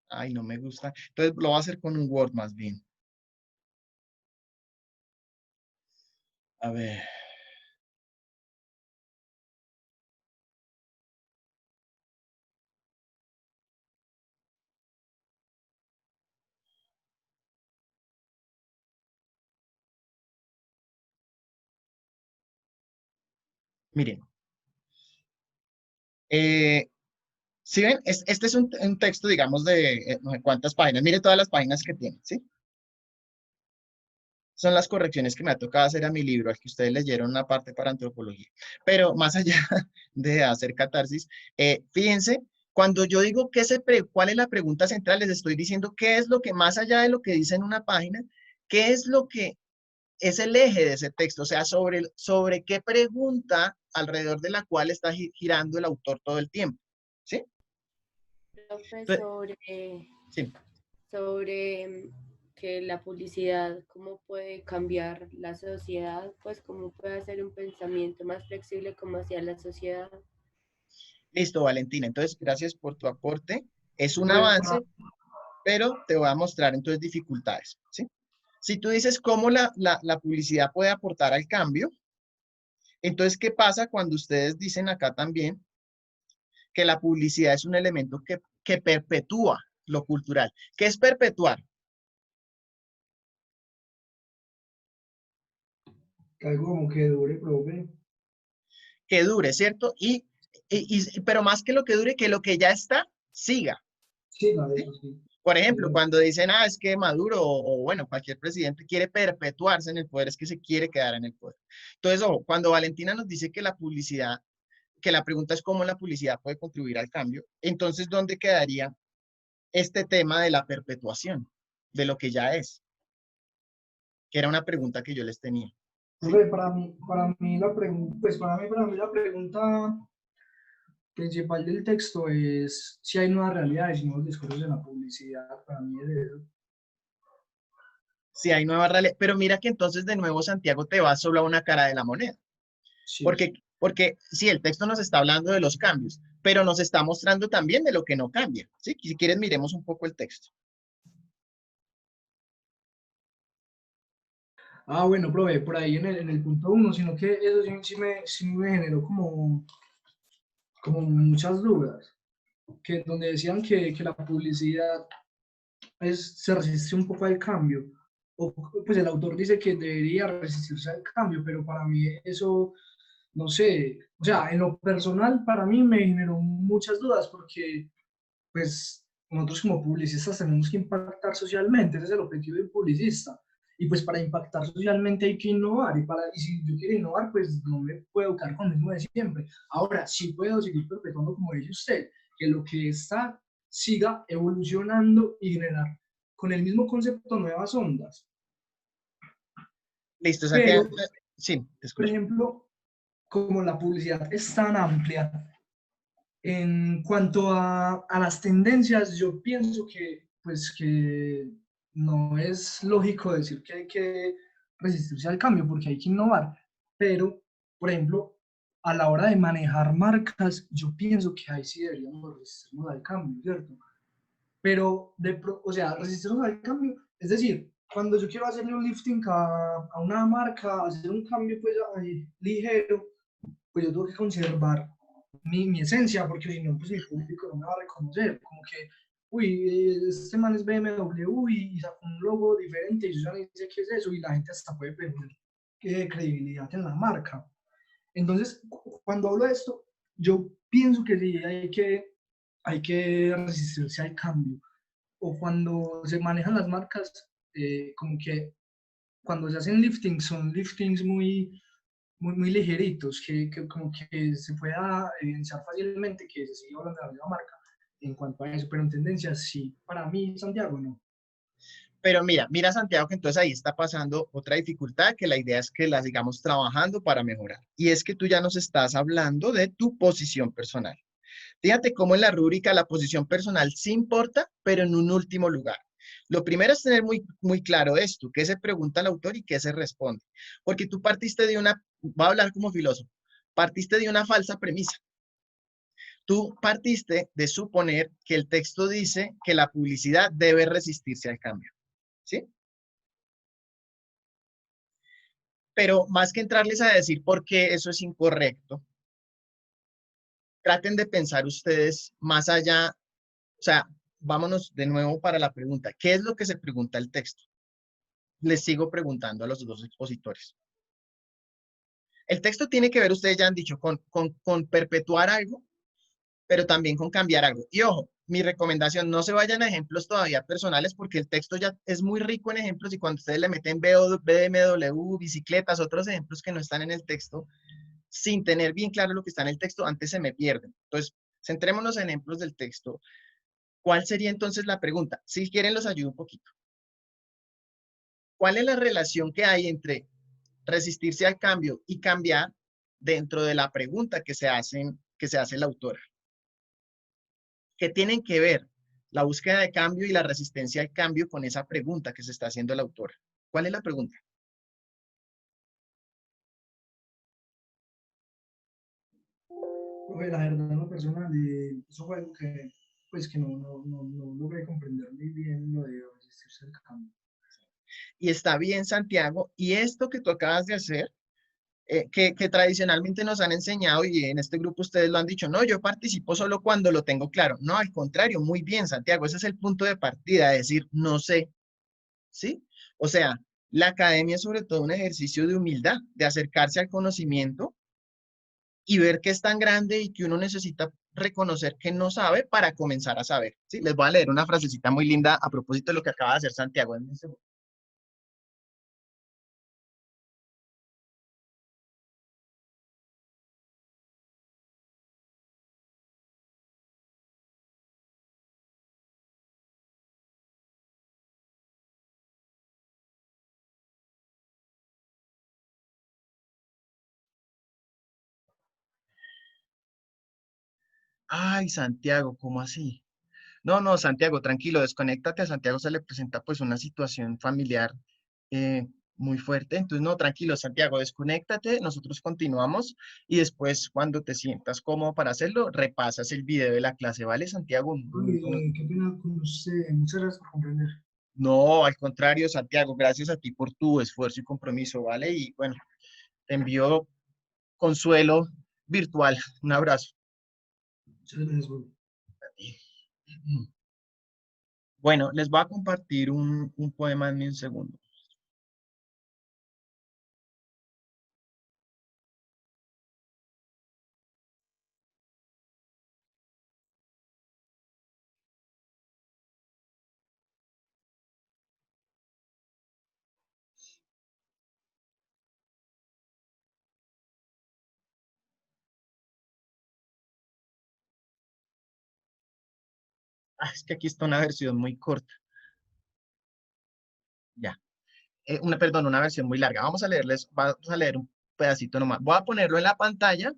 Ay, no me gusta. Entonces lo voy a hacer con un Word más bien. A ver. Miren. ¿Sí ven? Este es un texto, digamos, de no sé cuántas páginas. Mire todas las páginas que tiene, ¿sí? Son las correcciones que me ha tocado hacer a mi libro, al que ustedes leyeron una parte para antropología. Pero más allá de hacer catarsis, fíjense, cuando yo digo cuál es la pregunta central, les estoy diciendo qué es lo que, más allá de lo que dice en una página, qué es lo que es el eje de ese texto, o sea, sobre qué pregunta alrededor de la cual está girando el autor todo el tiempo, ¿sí? Profe, Entonces, sí. sobre que la publicidad, cómo puede cambiar la sociedad, pues cómo puede hacer un pensamiento más flexible como hacia la sociedad. Listo, Valentina. Entonces, gracias por tu aporte. Es un Pues, avance, pero te voy a mostrar entonces dificultades, ¿sí? Si tú dices cómo la publicidad puede aportar al cambio, entonces, ¿qué pasa cuando ustedes dicen acá también que la publicidad es un elemento que perpetúa lo cultural? ¿Qué es perpetuar? algo como que dure, profe. Que dure, ¿cierto? Pero más que lo que dure, que lo que ya está, siga. Sí, no, ¿Sí? eso sí. Por ejemplo, cuando dicen, es que Maduro o bueno, cualquier presidente quiere perpetuarse en el poder, es que se quiere quedar en el poder. Entonces, ojo, cuando Valentina nos dice que la publicidad, que la pregunta es cómo la publicidad puede contribuir al cambio, entonces, ¿dónde quedaría este tema de la perpetuación de lo que ya es? Que era una pregunta que yo les tenía. ¿Sí? Profe, para mí la pregunta, pues para mí la pregunta principal del texto es si hay nuevas realidades y nuevos discursos en la publicidad. Para mí es eso. Si hay nueva realidad, pero mira que entonces de nuevo Santiago te va solo a una cara de la moneda. Sí. Porque sí, el texto nos está hablando de los cambios, pero nos está mostrando también de lo que no cambia. ¿Sí? Si quieres, miremos un poco el texto. Ah, bueno, profe, por ahí en el punto 1, sino que eso sí me generó como muchas dudas, que donde decían que la publicidad se resiste un poco al cambio, o pues el autor dice que debería resistirse al cambio, pero para mí eso, no sé, o sea, en lo personal para mí me generó muchas dudas porque pues nosotros como publicistas tenemos que impactar socialmente, ese es el objetivo de un publicista. Y pues para impactar socialmente hay que innovar, y si yo quiero innovar, pues no me puedo quedar con lo mismo de siempre. Ahora, sí puedo seguir perpetuando, como dice usted, que lo que está siga evolucionando y generar con el mismo concepto nuevas ondas. Listo, Pero, Santiago. Sí, te por escucho. ejemplo, como la publicidad es tan amplia, en cuanto a las tendencias, yo pienso que, pues, que no es lógico decir que hay que resistirse al cambio porque hay que innovar, pero, por ejemplo, a la hora de manejar marcas, yo pienso que ahí sí deberíamos resistirnos al cambio, ¿cierto? Pero, o sea, resistirnos al cambio, es decir, cuando yo quiero hacerle un lifting a una marca, hacer un cambio pues ahí, ligero, pues yo tengo que conservar mi esencia, porque si no, pues mi público no me va a reconocer, como que, uy, este man es BMW y sacó un logo diferente, y yo ya ni sé qué es eso, y la gente hasta puede perder credibilidad en la marca. Entonces, cuando hablo de esto, yo pienso que sí hay que resistirse al cambio. O cuando se manejan las marcas, como que cuando se hacen liftings, son liftings muy ligeritos, que como que se pueda evidenciar fácilmente que se sigue hablando de la misma marca en cuanto a eso, pero en tendencia sí, para mí Santiago no. Pero mira Santiago, que entonces ahí está pasando otra dificultad, que la idea es que la sigamos trabajando para mejorar. Y es que tú ya nos estás hablando de tu posición personal. Fíjate cómo en la rúbrica la posición personal sí importa, pero en un último lugar. Lo primero es tener muy claro esto, qué se pregunta el autor y qué se responde. Porque tú partiste de una, voy a hablar como filósofo, partiste de una falsa premisa. Tú partiste de suponer que el texto dice que la publicidad debe resistirse al cambio. ¿Sí? Pero más que entrarles a decir por qué eso es incorrecto, traten de pensar ustedes más allá, o sea, vámonos de nuevo para la pregunta. ¿Qué es lo que se pregunta el texto? Les sigo preguntando a los dos expositores. El texto tiene que ver, ustedes ya han dicho, con perpetuar algo, pero también con cambiar algo. Y ojo, mi recomendación, no se vayan a ejemplos todavía personales porque el texto ya es muy rico en ejemplos y cuando ustedes le meten BMW, bicicletas, otros ejemplos que no están en el texto, sin tener bien claro lo que está en el texto, antes se me pierden. Entonces, centrémonos en ejemplos del texto. ¿Cuál sería entonces la pregunta? Si quieren, los ayudo un poquito. ¿Cuál es la relación que hay entre resistirse al cambio y cambiar dentro de la pregunta que se hace la autora? ¿Qué tienen que ver la búsqueda de cambio y la resistencia al cambio con esa pregunta que se está haciendo la autora? ¿Cuál es la pregunta? La verdad, en lo personal, eso fue algo que, pues, que no logré comprender muy bien lo de resistirse al cambio. Y está bien, Santiago, y esto que tú acabas de hacer, que tradicionalmente nos han enseñado y en este grupo ustedes lo han dicho, no, yo participo solo cuando lo tengo claro. No, al contrario, muy bien, Santiago, ese es el punto de partida, decir, no sé, ¿sí? O sea, la academia es sobre todo un ejercicio de humildad, de acercarse al conocimiento y ver que es tan grande y que uno necesita reconocer que no sabe para comenzar a saber, ¿sí? Les voy a leer una frasecita muy linda a propósito de lo que acaba de hacer Santiago. Ay, Santiago, ¿cómo así? No, Santiago, tranquilo, desconéctate. A Santiago se le presenta pues una situación familiar eh, muy fuerte. Entonces, no, tranquilo, Santiago, desconéctate. Nosotros continuamos y después, cuando te sientas cómodo para hacerlo, repasas el video de la clase, ¿vale, Santiago? Uy, qué pena con usted, muchas gracias por comprender. No, al contrario, Santiago, gracias a ti por tu esfuerzo y compromiso, ¿vale? Y bueno, te envío consuelo virtual. Un abrazo. Muchas gracias, bro. Bueno, les voy a compartir un poema en un segundo. Ah, es que aquí está una versión muy corta. Ya. Perdón, una versión muy larga. Vamos a leer un pedacito nomás. Voy a ponerlo en la pantalla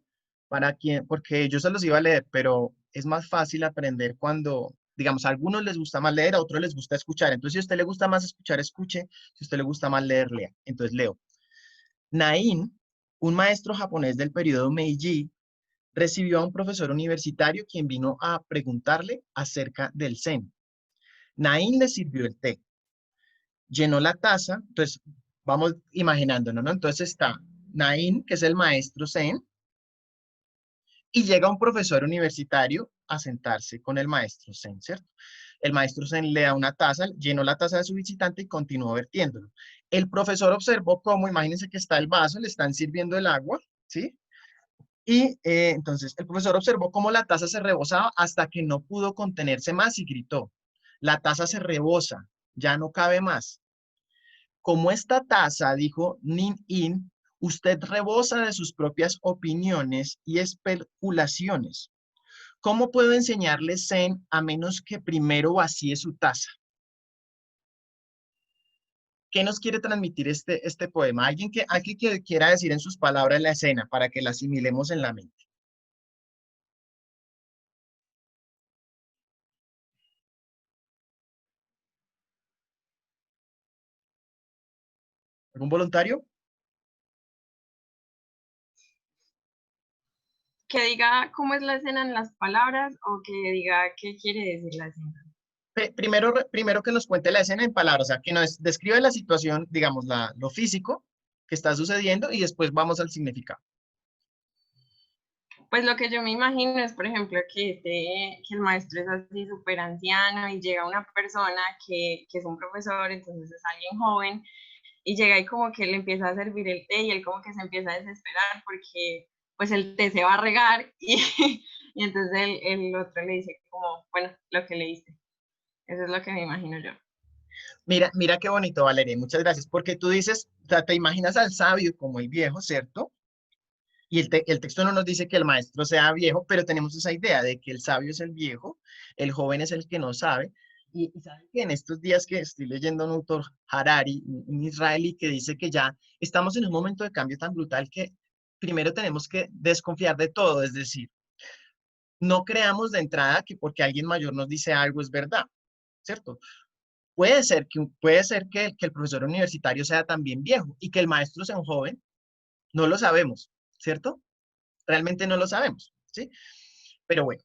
porque yo se los iba a leer, pero es más fácil aprender cuando, digamos, a algunos les gusta más leer, a otros les gusta escuchar. Entonces, si a usted le gusta más escuchar, escuche. Si a usted le gusta más leer, lea. Entonces, leo. Nain, un maestro japonés del periodo Meiji, recibió a un profesor universitario quien vino a preguntarle acerca del Zen. Nain le sirvió el té. llenó la taza, entonces vamos imaginándonos, ¿no? Entonces está Nain, que es el maestro Zen, y llega un profesor universitario a sentarse con el maestro Zen, ¿cierto? El maestro Zen le da una taza, llenó la taza de su visitante y continuó vertiéndolo. El profesor observó cómo, imagínense que está el vaso, le están sirviendo el agua, ¿sí? Y entonces el profesor observó cómo la taza se rebosaba hasta que no pudo contenerse más y gritó, la taza se rebosa, ya no cabe más. Como esta taza, dijo Nin In, usted rebosa de sus propias opiniones y especulaciones. ¿Cómo puedo enseñarle Zen a menos que primero vacíe su taza? ¿Qué nos quiere transmitir este poema? Alguien que quiera decir en sus palabras la escena para que la asimilemos en la mente. ¿Algún voluntario? Que diga cómo es la escena en las palabras o que diga qué quiere decir la escena. Primero que nos cuente la escena en palabras, o sea, que nos describe la situación, digamos, lo físico que está sucediendo y después vamos al significado. Pues lo que yo me imagino es, por ejemplo, que el maestro es así súper anciano y llega una persona que es un profesor, entonces es alguien joven, y llega y como que le empieza a servir el té y él como que se empieza a desesperar porque pues el té se va a regar y entonces el otro le dice como, bueno, lo que leíste. Eso es lo que me imagino yo. Mira qué bonito, Valeria, muchas gracias, porque tú dices, o sea, te imaginas al sabio como el viejo, ¿cierto? Y el texto no nos dice que el maestro sea viejo, pero tenemos esa idea de que el sabio es el viejo, el joven es el que no sabe. Y saben que en estos días que estoy leyendo a un autor, Harari, un israelí, que dice que ya estamos en un momento de cambio tan brutal que primero tenemos que desconfiar de todo, es decir, no creamos de entrada que porque alguien mayor nos dice algo es verdad, ¿cierto? Puede ser que el profesor universitario sea también viejo y que el maestro sea un joven, no lo sabemos, ¿cierto? Realmente no lo sabemos, ¿sí? Pero bueno,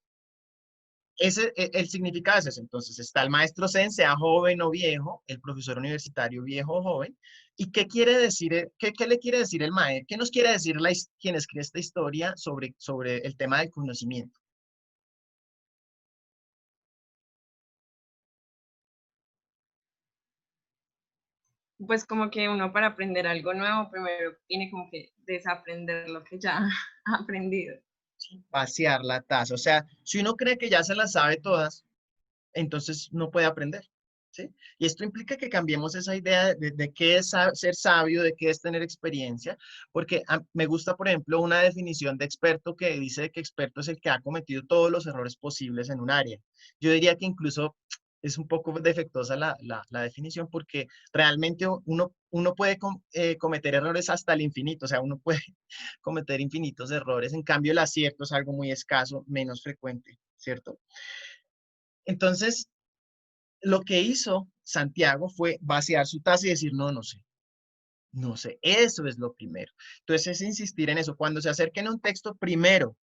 el significado es ese. Entonces, está el maestro Zen, sea joven o viejo, el profesor universitario viejo o joven. ¿Y qué quiere decir, qué le quiere decir el maestro? ¿Qué nos quiere decir quien escribe esta historia sobre el tema del conocimiento? Pues como que uno para aprender algo nuevo primero tiene como que desaprender lo que ya ha aprendido. Vaciar la taza. O sea, si uno cree que ya se las sabe todas, entonces no puede aprender, ¿sí? Y esto implica que cambiemos esa idea de qué es ser sabio, de qué es tener experiencia, porque me gusta, por ejemplo, una definición de experto que dice que experto es el que ha cometido todos los errores posibles en un área. Yo diría que incluso es un poco defectuosa la definición porque realmente uno puede cometer errores hasta el infinito, o sea, uno puede cometer infinitos errores, en cambio el acierto es algo muy escaso, menos frecuente, ¿cierto? Entonces, lo que hizo Santiago fue vaciar su taza y decir, no, no sé. No sé, eso es lo primero. Entonces es insistir en eso. Cuando se acerquen a un texto, primero,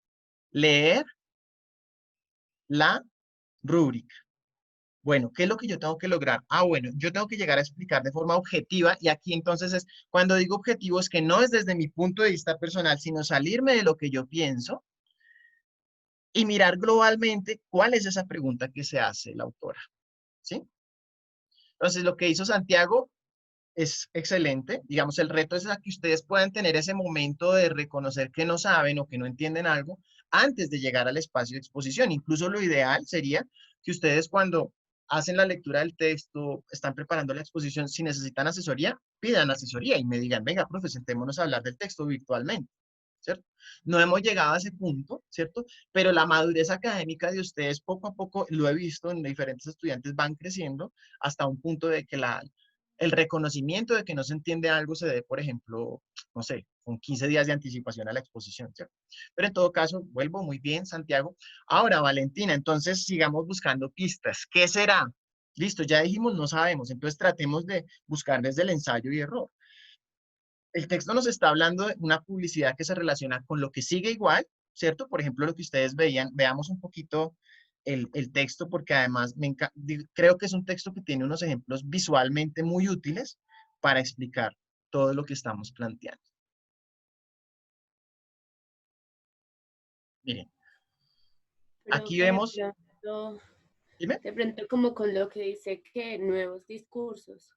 leer la rúbrica. Bueno, ¿qué es lo que yo tengo que lograr? Bueno, yo tengo que llegar a explicar de forma objetiva y aquí entonces cuando digo objetivo es que no es desde mi punto de vista personal, sino salirme de lo que yo pienso y mirar globalmente cuál es esa pregunta que se hace la autora, ¿sí? Entonces lo que hizo Santiago es excelente. Digamos, el reto es a que ustedes puedan tener ese momento de reconocer que no saben o que no entienden algo antes de llegar al espacio de exposición. Incluso lo ideal sería que ustedes cuando hacen la lectura del texto, están preparando la exposición, si necesitan asesoría, pidan asesoría y me digan, venga, profe, sentémonos a hablar del texto virtualmente, ¿cierto? No hemos llegado a ese punto, ¿cierto? Pero la madurez académica de ustedes poco a poco, lo he visto en diferentes estudiantes, van creciendo hasta un punto de que el reconocimiento de que no se entiende algo se dé, por ejemplo, no sé, con 15 días de anticipación a la exposición, ¿cierto? Pero en todo caso, vuelvo muy bien, Santiago. Ahora, Valentina, entonces sigamos buscando pistas. ¿Qué será? Listo, ya dijimos, no sabemos, entonces tratemos de buscar desde el ensayo y error. El texto nos está hablando de una publicidad que se relaciona con lo que sigue igual, ¿cierto? Por ejemplo, lo que ustedes veían, veamos un poquito el texto, porque además creo que es un texto que tiene unos ejemplos visualmente muy útiles para explicar todo lo que estamos planteando. Miren, Pero aquí que vemos, dime. de pronto como con lo que dice que nuevos discursos,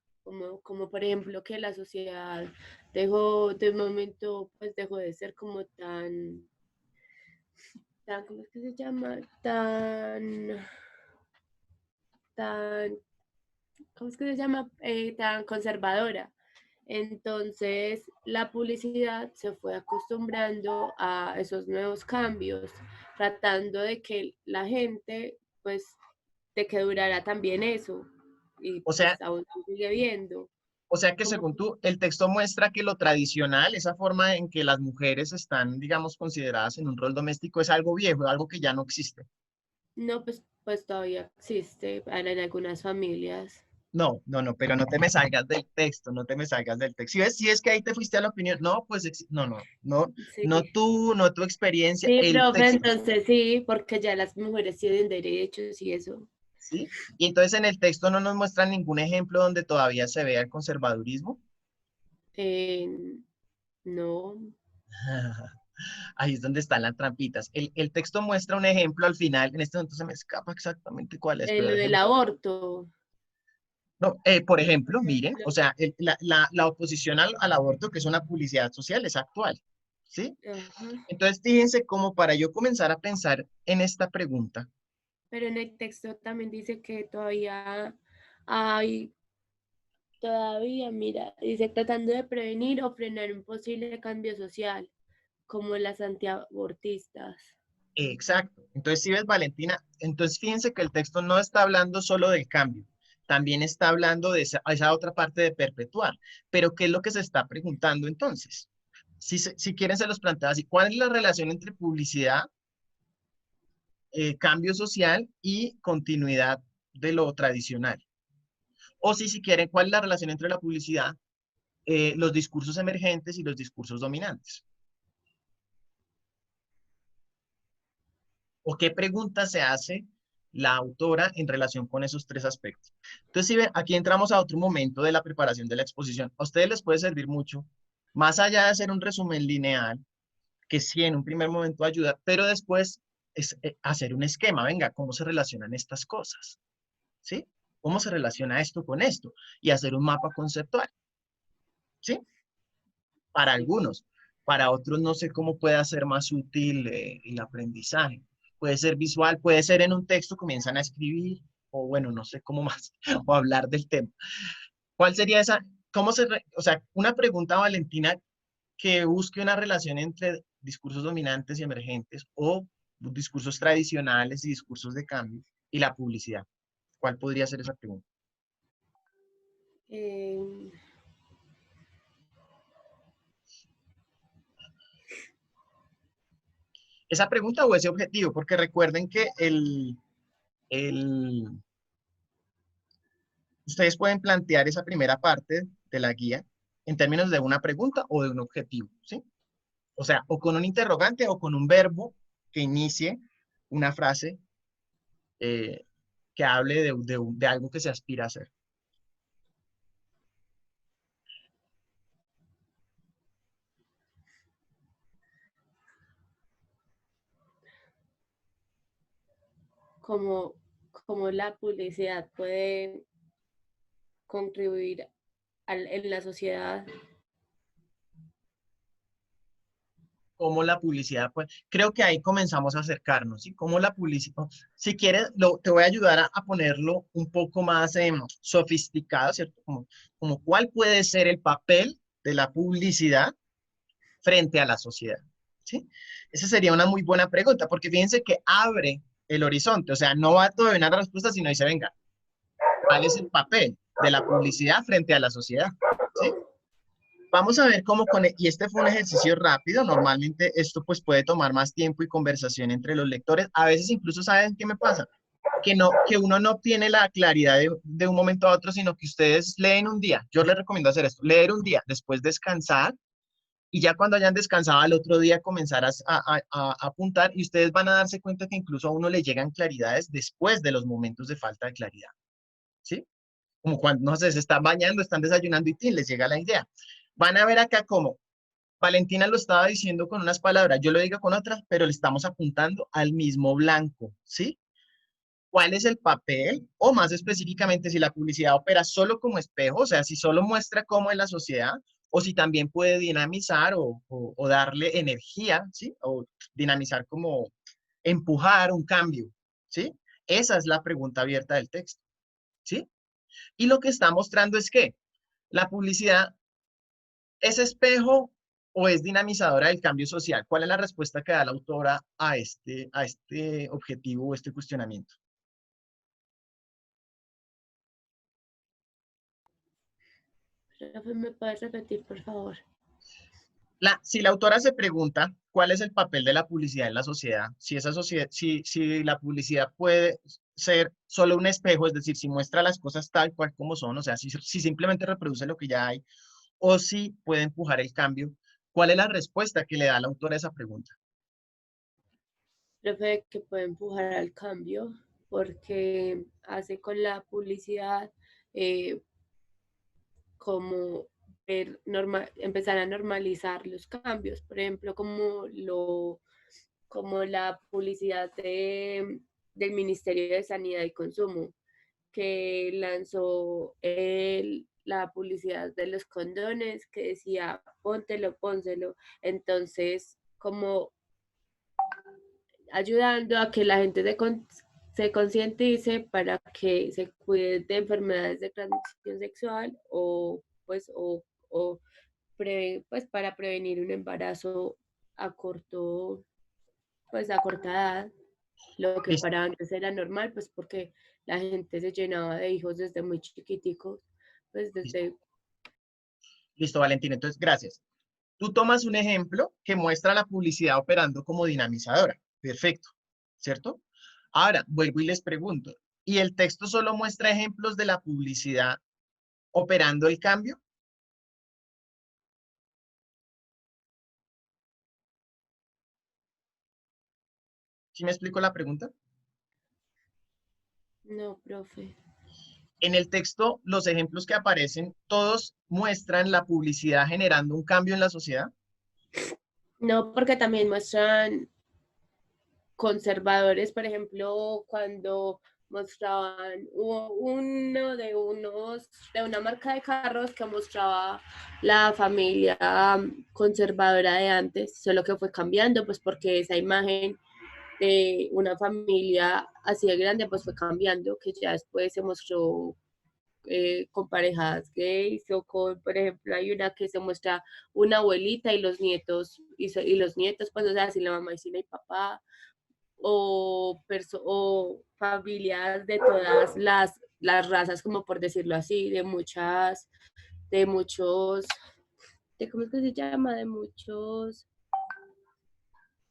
como por ejemplo que la sociedad dejó de un momento, pues dejó de ser como tan, ¿cómo es que se llama? ¿Cómo es que se llama? Tan conservadora. Entonces, la publicidad se fue acostumbrando a esos nuevos cambios, tratando de que la gente, pues, de que durara también eso. Y O sea, pues aún se sigue viendo. que Como, según tú, el texto muestra que lo tradicional, esa forma en que las mujeres están, digamos, consideradas en un rol doméstico, es algo viejo, algo que ya no existe. no, pues todavía existe en algunas familias. No, pero no te me salgas del texto, no te me salgas del texto. Si es que ahí te fuiste a la opinión, no, pues, no Sí. tú, no tu experiencia, Sí, el profe, texto, entonces sí, porque ya las mujeres tienen derechos y eso. ¿sí? Y entonces en el texto no nos muestran ningún ejemplo donde todavía se vea el conservadurismo. Eh, no, Ahí es donde están las trampitas. El texto muestra un ejemplo al final, en este momento se me escapa exactamente cuál es, pero lo del déjenme. aborto. No, por ejemplo, miren, o sea, la oposición al aborto, que es una publicidad social, es actual, ¿sí? Ajá. Entonces, fíjense como para yo comenzar a pensar en esta pregunta, Pero en el texto también dice que hay, mira, dice tratando de prevenir o frenar un posible cambio social, como las antiabortistas. exacto. Entonces, si ves, Valentina, entonces fíjense que el texto no está hablando solo del cambio, también está hablando de esa otra parte de perpetuar. Pero, ¿qué es lo que se está preguntando entonces? Si quieren, se los planteo así. ¿Cuál es la relación entre publicidad, cambio social y continuidad de lo tradicional? O si quieren, ¿cuál es la relación entre la publicidad, los discursos emergentes y los discursos dominantes? ¿O qué pregunta se hace la autora en relación con esos tres aspectos? Entonces, si ven, aquí entramos a otro momento de la preparación de la exposición. A ustedes les puede servir mucho, más allá de hacer un resumen lineal, que sí en un primer momento ayuda, pero después es hacer un esquema. Venga, ¿cómo se relacionan estas cosas? ¿Sí? ¿Cómo se relaciona esto con esto? Y hacer un mapa conceptual. ¿Sí? Para algunos. Para otros no sé cómo puede ser más útil el aprendizaje. Puede ser visual, puede ser en un texto, comienzan a escribir, o bueno, no sé cómo más, o hablar del tema. ¿Cuál sería esa? O sea, una pregunta, Valentina, que busque una relación entre discursos dominantes y emergentes o discursos tradicionales y discursos de cambio y la publicidad. ¿Cuál podría ser esa pregunta? Eh, Esa pregunta o ese objetivo, porque recuerden que ustedes pueden plantear esa primera parte de la guía en términos de una pregunta o de un objetivo, ¿sí? O sea, o con un interrogante o con un verbo que inicie una frase eh, que hable de algo que se aspira a hacer. como, como la publicidad puede contribuir en la sociedad. Cómo la publicidad, pues, creo que ahí comenzamos a acercarnos, ¿sí? Cómo la publicidad, si quieres, te voy a ayudar a ponerlo un poco más sofisticado, ¿cierto? Como cuál puede ser el papel de la publicidad frente a la sociedad, ¿sí? Esa sería una muy buena pregunta, porque fíjense que abre el horizonte, o sea, no va todavía una respuesta, sino dice, venga, ¿cuál es el papel de la publicidad frente a la sociedad? ¿Sí? Vamos a ver cómo y este fue un ejercicio rápido, normalmente esto pues puede tomar más tiempo y conversación entre los lectores, a veces incluso ¿saben qué me pasa? Que uno no tiene la claridad de un momento a otro, sino que ustedes leen un día, yo les recomiendo hacer esto, leer un día, después descansar y ya cuando hayan descansado al otro día comenzar a apuntar y ustedes van a darse cuenta que incluso a uno le llegan claridades después de los momentos de falta de claridad, ¿sí? Como cuando, no sé, se están bañando, están desayunando y ¡tin! Les llega la idea. Van a ver acá como Valentina lo estaba diciendo con unas palabras, yo lo digo con otras, pero le estamos apuntando al mismo blanco, ¿sí? ¿Cuál es el papel? O más específicamente, si la publicidad opera solo como espejo, o sea, si solo muestra cómo es la sociedad, o si también puede dinamizar o darle energía, ¿sí? O dinamizar como empujar un cambio, ¿sí? Esa es la pregunta abierta del texto, ¿sí? Y lo que está mostrando es que la publicidad es espejo o es dinamizadora del cambio social. ¿Cuál es la respuesta que da la autora a este objetivo o este cuestionamiento? Profe, ¿me puedes repetir, por favor? Si la autora se pregunta cuál es el papel de la publicidad en la sociedad, si la publicidad puede ser solo un espejo, es decir, si muestra las cosas tal cual como son, o sea, si simplemente reproduce lo que ya hay, o si puede empujar el cambio, ¿cuál es la respuesta que le da la autora a esa pregunta? Profe, que puede empujar al cambio porque hace con la publicidad como empezar a normalizar los cambios, por ejemplo, como la publicidad del Ministerio de Sanidad y Consumo, que lanzó la publicidad de los condones que decía, póntelo, pónselo. Entonces, como ayudando a que la gente se concientice para que se cuide de enfermedades de transmisión sexual o pues para prevenir un embarazo a a corta edad, lo que Listo, para antes era normal, pues porque la gente se llenaba de hijos desde muy chiquiticos, pues listo, desde... listo, Valentina. Entonces, gracias. Tú tomas un ejemplo que muestra la publicidad operando como dinamizadora. Perfecto, ¿cierto? Ahora, vuelvo y les pregunto, ¿y el texto solo muestra ejemplos de la publicidad operando el cambio? ¿Sí me explico la pregunta? No, profe. En el texto, los ejemplos que aparecen, todos muestran la publicidad generando un cambio en la sociedad. No, porque también muestran conservadores, por ejemplo, cuando mostraban uno de una marca de carros que mostraba la familia conservadora de antes, solo que fue cambiando, pues porque esa imagen de una familia así de grande, pues fue cambiando, que ya después se mostró con parejas gays o con, por ejemplo, hay una que se muestra una abuelita y los nietos, y los nietos, pues, o sea, sin la mamá y sin el papá, o familias de todas las razas, como por decirlo así, de muchos, ¿cómo es que se llama? De muchos,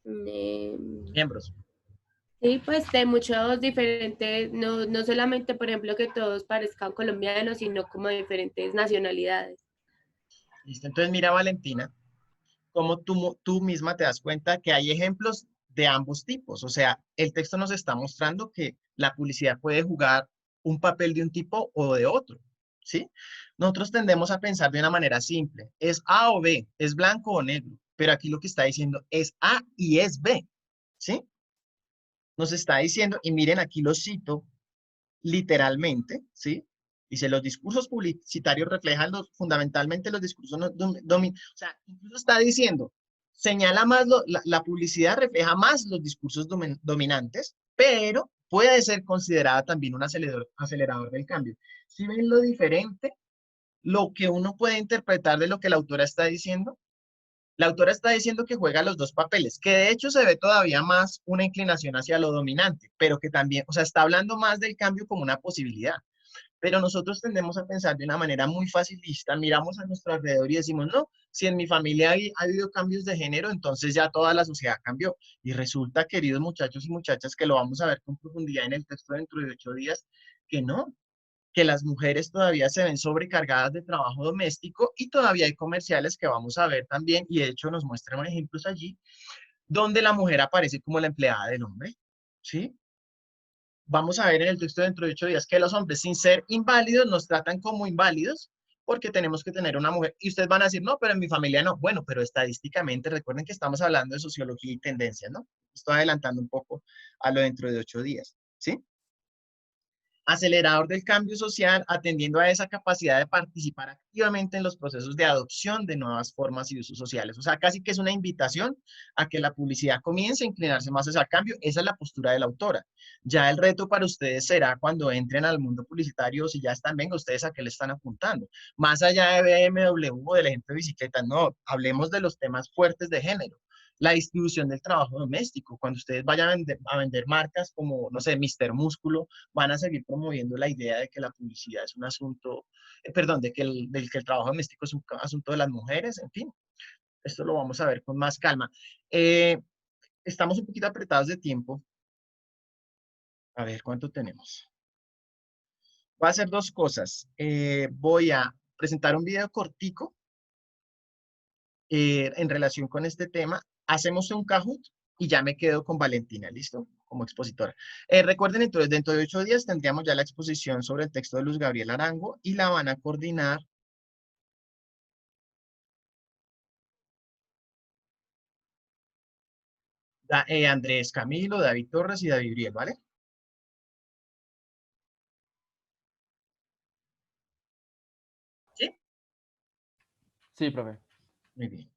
eh, Miembros. sí, pues de muchos diferentes, no solamente, por ejemplo, que todos parezcan colombianos, sino como de diferentes nacionalidades. ¿Listo? Entonces, mira, Valentina, cómo tú misma te das cuenta que hay ejemplos de ambos tipos. O sea, el texto nos está mostrando que la publicidad puede jugar un papel de un tipo o de otro, ¿sí? Nosotros tendemos a pensar de una manera simple. Es A o B, es blanco o negro. Pero aquí lo que está diciendo es A y es B, ¿sí? Nos está diciendo, y miren, aquí lo cito literalmente, ¿sí? Dice, los discursos publicitarios reflejan fundamentalmente los discursos, o sea, incluso está diciendo, señala más, la publicidad refleja más los discursos dominantes, pero puede ser considerada también un acelerador del cambio. ¿Sí ven lo diferente? Lo que uno puede interpretar de lo que la autora está diciendo. La autora está diciendo que juega los dos papeles, que de hecho se ve todavía más una inclinación hacia lo dominante, pero que también, o sea, está hablando más del cambio como una posibilidad. Pero nosotros tendemos a pensar de una manera muy facilista, miramos a nuestro alrededor y decimos, no, si en mi familia ha habido cambios de género, entonces ya toda la sociedad cambió. Y resulta, queridos muchachos y muchachas, que lo vamos a ver con profundidad en el texto dentro de 8 días, que no, que las mujeres todavía se ven sobrecargadas de trabajo doméstico y todavía hay comerciales que vamos a ver también, y de hecho nos muestran ejemplos allí, donde la mujer aparece como la empleada del hombre, ¿sí? Vamos a ver en el texto dentro de 8 días que los hombres, sin ser inválidos, nos tratan como inválidos porque tenemos que tener una mujer. Y ustedes van a decir, no, pero en mi familia no. Bueno, pero estadísticamente, recuerden que estamos hablando de sociología y tendencias, ¿no? Estoy adelantando un poco a lo dentro de 8 días, ¿sí? Acelerador del cambio social, atendiendo a esa capacidad de participar activamente en los procesos de adopción de nuevas formas y usos sociales. O sea, casi que es una invitación a que la publicidad comience a inclinarse más hacia el cambio. Esa es la postura de la autora. Ya el reto para ustedes será cuando entren al mundo publicitario, si ya están, venga, ustedes a qué le están apuntando. Más allá de BMW o del ejemplo de bicicleta, no, hablemos de los temas fuertes de género. La distribución del trabajo doméstico. Cuando ustedes vayan a vender marcas como, no sé, Mr. Músculo, van a seguir promoviendo la idea de que la publicidad es un asunto, perdón, de que el trabajo doméstico es un asunto de las mujeres, en fin. Esto lo vamos a ver con más calma. Estamos un poquito apretados de tiempo. A ver, ¿cuánto tenemos? Voy a hacer dos cosas. Voy a presentar un video cortico en relación con este tema. Hacemos un Kahoot y ya me quedo con Valentina, ¿listo? Como expositora. Recuerden, entonces, dentro de 8 días tendríamos ya la exposición sobre el texto de Luz Gabriel Arango y la van a coordinar Andrés Camilo, David Torres y David Briel, ¿vale? ¿Sí? Sí, profe. Muy bien.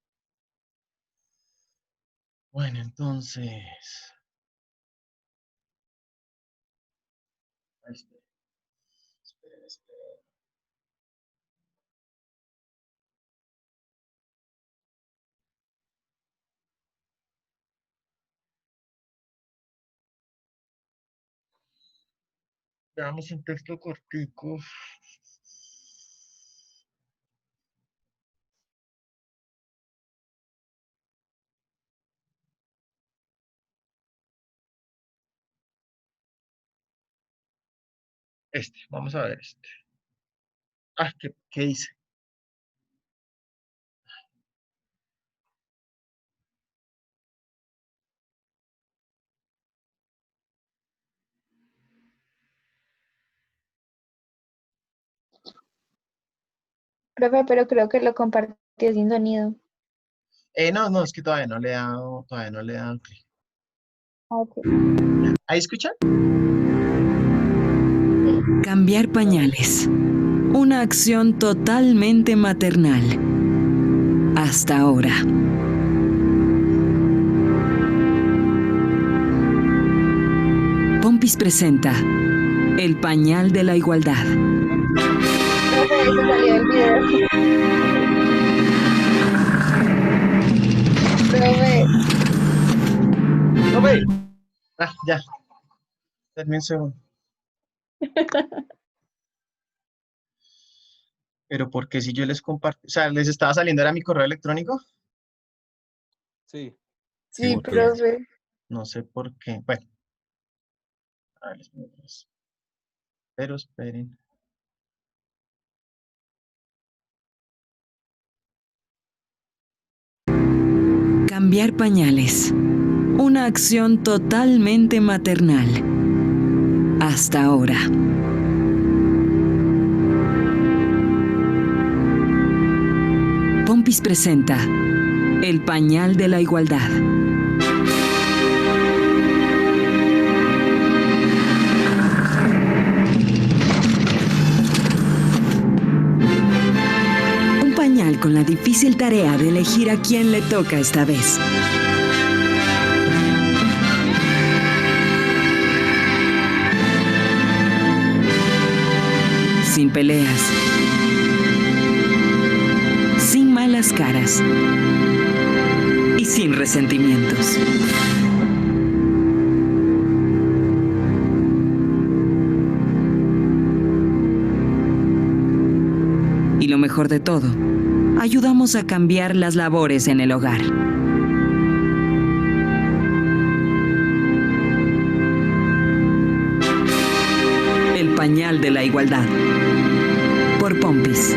Bueno, entonces... Esperen. Veamos un texto cortico. Vamos a ver este. Ah, ¿qué dice? Profe, pero creo que lo compartí sin sonido. No, es que todavía no le he dado clic. Ok. ¿Ahí escuchan? Cambiar pañales. Una acción totalmente maternal. Hasta ahora. Pompis presenta El pañal de la igualdad. Profe, se salió del video. Profe, ¡Profe! Ah, ya. Denme un segundo. Pero ¿por qué si yo les comparto? O sea, ¿les estaba saliendo era mi correo electrónico? Sí. sí, Ok. profe. No sé por qué. Bueno. A ver, les pongo otra vez. Pero esperen. Cambiar pañales. Una acción totalmente maternal. Hasta ahora. Pompis presenta El pañal de la igualdad. Un pañal con la difícil tarea de elegir a quién le toca esta vez. Sin peleas. Sin malas caras. Y sin resentimientos. Y lo mejor de todo, ayudamos a cambiar las labores en el hogar. El pañal pañal de la igualdad. Por Pompis.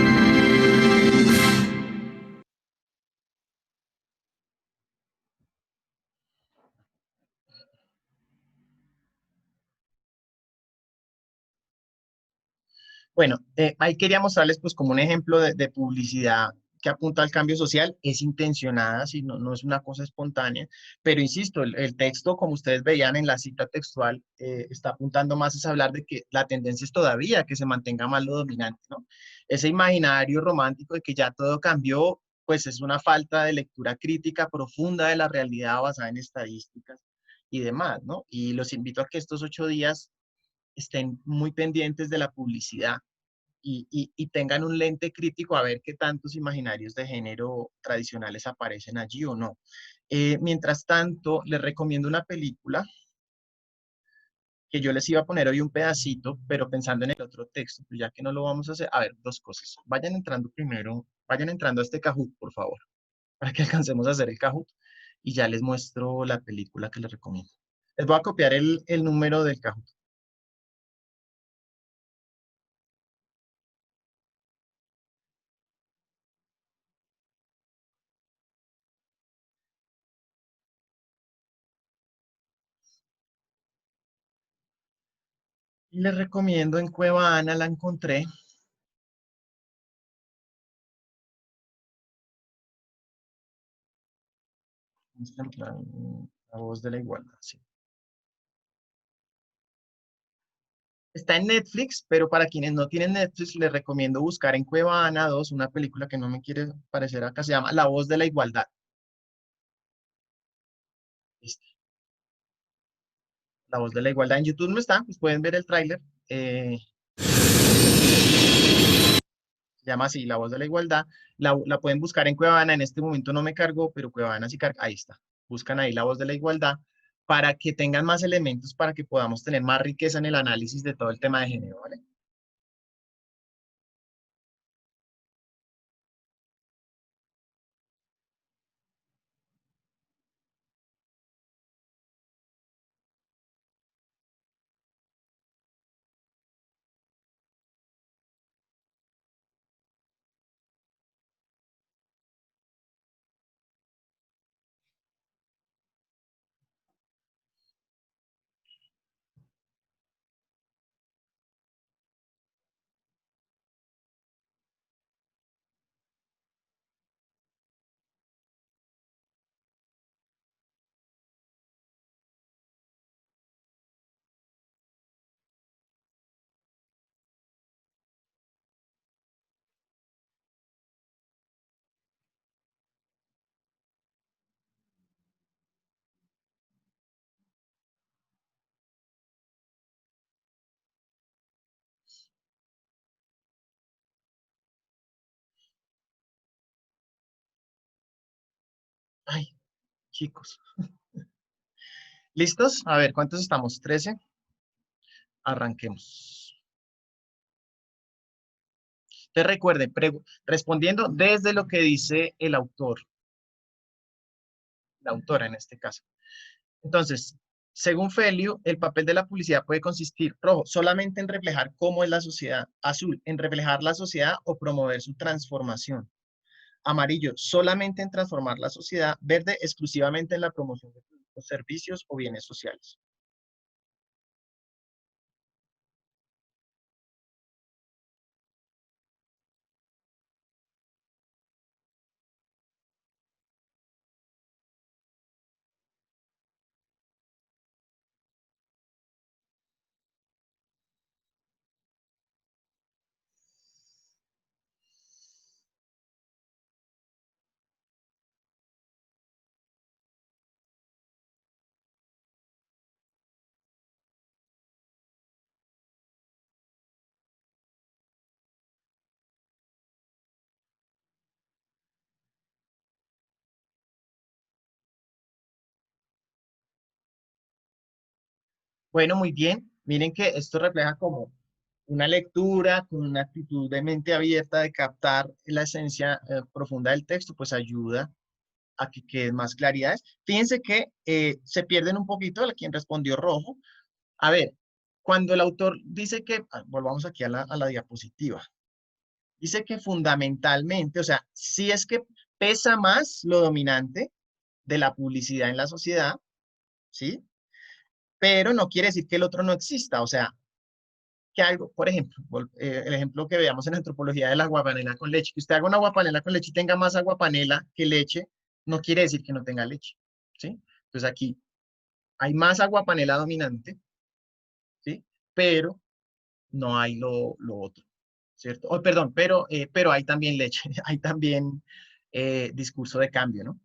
Bueno, ahí quería mostrarles pues como un ejemplo de publicidad que apunta al cambio social, es intencionada, si no, no es una cosa espontánea, pero insisto, el texto, como ustedes veían en la cita textual, está apuntando más es hablar de que la tendencia es todavía que se mantenga más lo dominante, ¿no? Ese imaginario romántico de que ya todo cambió, pues es una falta de lectura crítica profunda de la realidad basada en estadísticas y demás, ¿no? Y los invito a que estos 8 días estén muy pendientes de la publicidad y tengan un lente crítico a ver qué tantos imaginarios de género tradicionales aparecen allí o no. Mientras tanto, les recomiendo una película que yo les iba a poner hoy un pedacito, pero pensando en el otro texto, pues ya que no lo vamos a hacer, a ver, dos cosas. Vayan entrando primero, vayan entrando a este Kahoot, por favor, para que alcancemos a hacer el Kahoot y ya les muestro la película que les recomiendo. Les voy a copiar el número del Kahoot. Y les recomiendo en Cuevana, la encontré. La voz de la igualdad, sí. Está en Netflix, pero para quienes no tienen Netflix, les recomiendo buscar en Cuevana 2 una película que no me quiere parecer acá, se llama La voz de la igualdad. Listo. La voz de la igualdad en YouTube no está, pues pueden ver el tráiler. Se llama así, La voz de la igualdad. La pueden buscar en Cuevana, en este momento no me cargó, pero Cuevana sí carga, ahí está. Buscan ahí La voz de la igualdad para que tengan más elementos para que podamos tener más riqueza en el análisis de todo el tema de género, ¿vale? Ay, chicos. ¿Listos? A ver, ¿cuántos estamos? 13. Arranquemos. Te recuerden, respondiendo desde lo que dice el autor, la autora en este caso. Entonces, según Felio, el papel de la publicidad puede consistir, rojo, solamente en reflejar cómo es la sociedad, azul, en reflejar la sociedad o promover su transformación, amarillo, solamente en transformar la sociedad, verde, exclusivamente en la promoción de productos, servicios o bienes sociales. Bueno, muy bien. Miren que esto refleja como una lectura con una actitud de mente abierta de captar la esencia profunda del texto, pues ayuda a que queden más claridades. Fíjense que se pierden un poquito, quien respondió rojo. A ver, Cuando el autor dice que, volvamos aquí a la diapositiva, dice que fundamentalmente, o sea, sí es que pesa más lo dominante de la publicidad en la sociedad, ¿sí? Pero no quiere decir que el otro no exista, o sea, que algo, por ejemplo, el ejemplo que veamos en antropología de la aguapanela con leche, que usted haga una aguapanela con leche y tenga más aguapanela que leche, no quiere decir que no tenga leche, ¿sí? Entonces aquí hay más aguapanela dominante, ¿sí? Pero no hay lo otro, ¿cierto? Oh, perdón, pero hay también leche, hay también discurso de cambio, ¿no?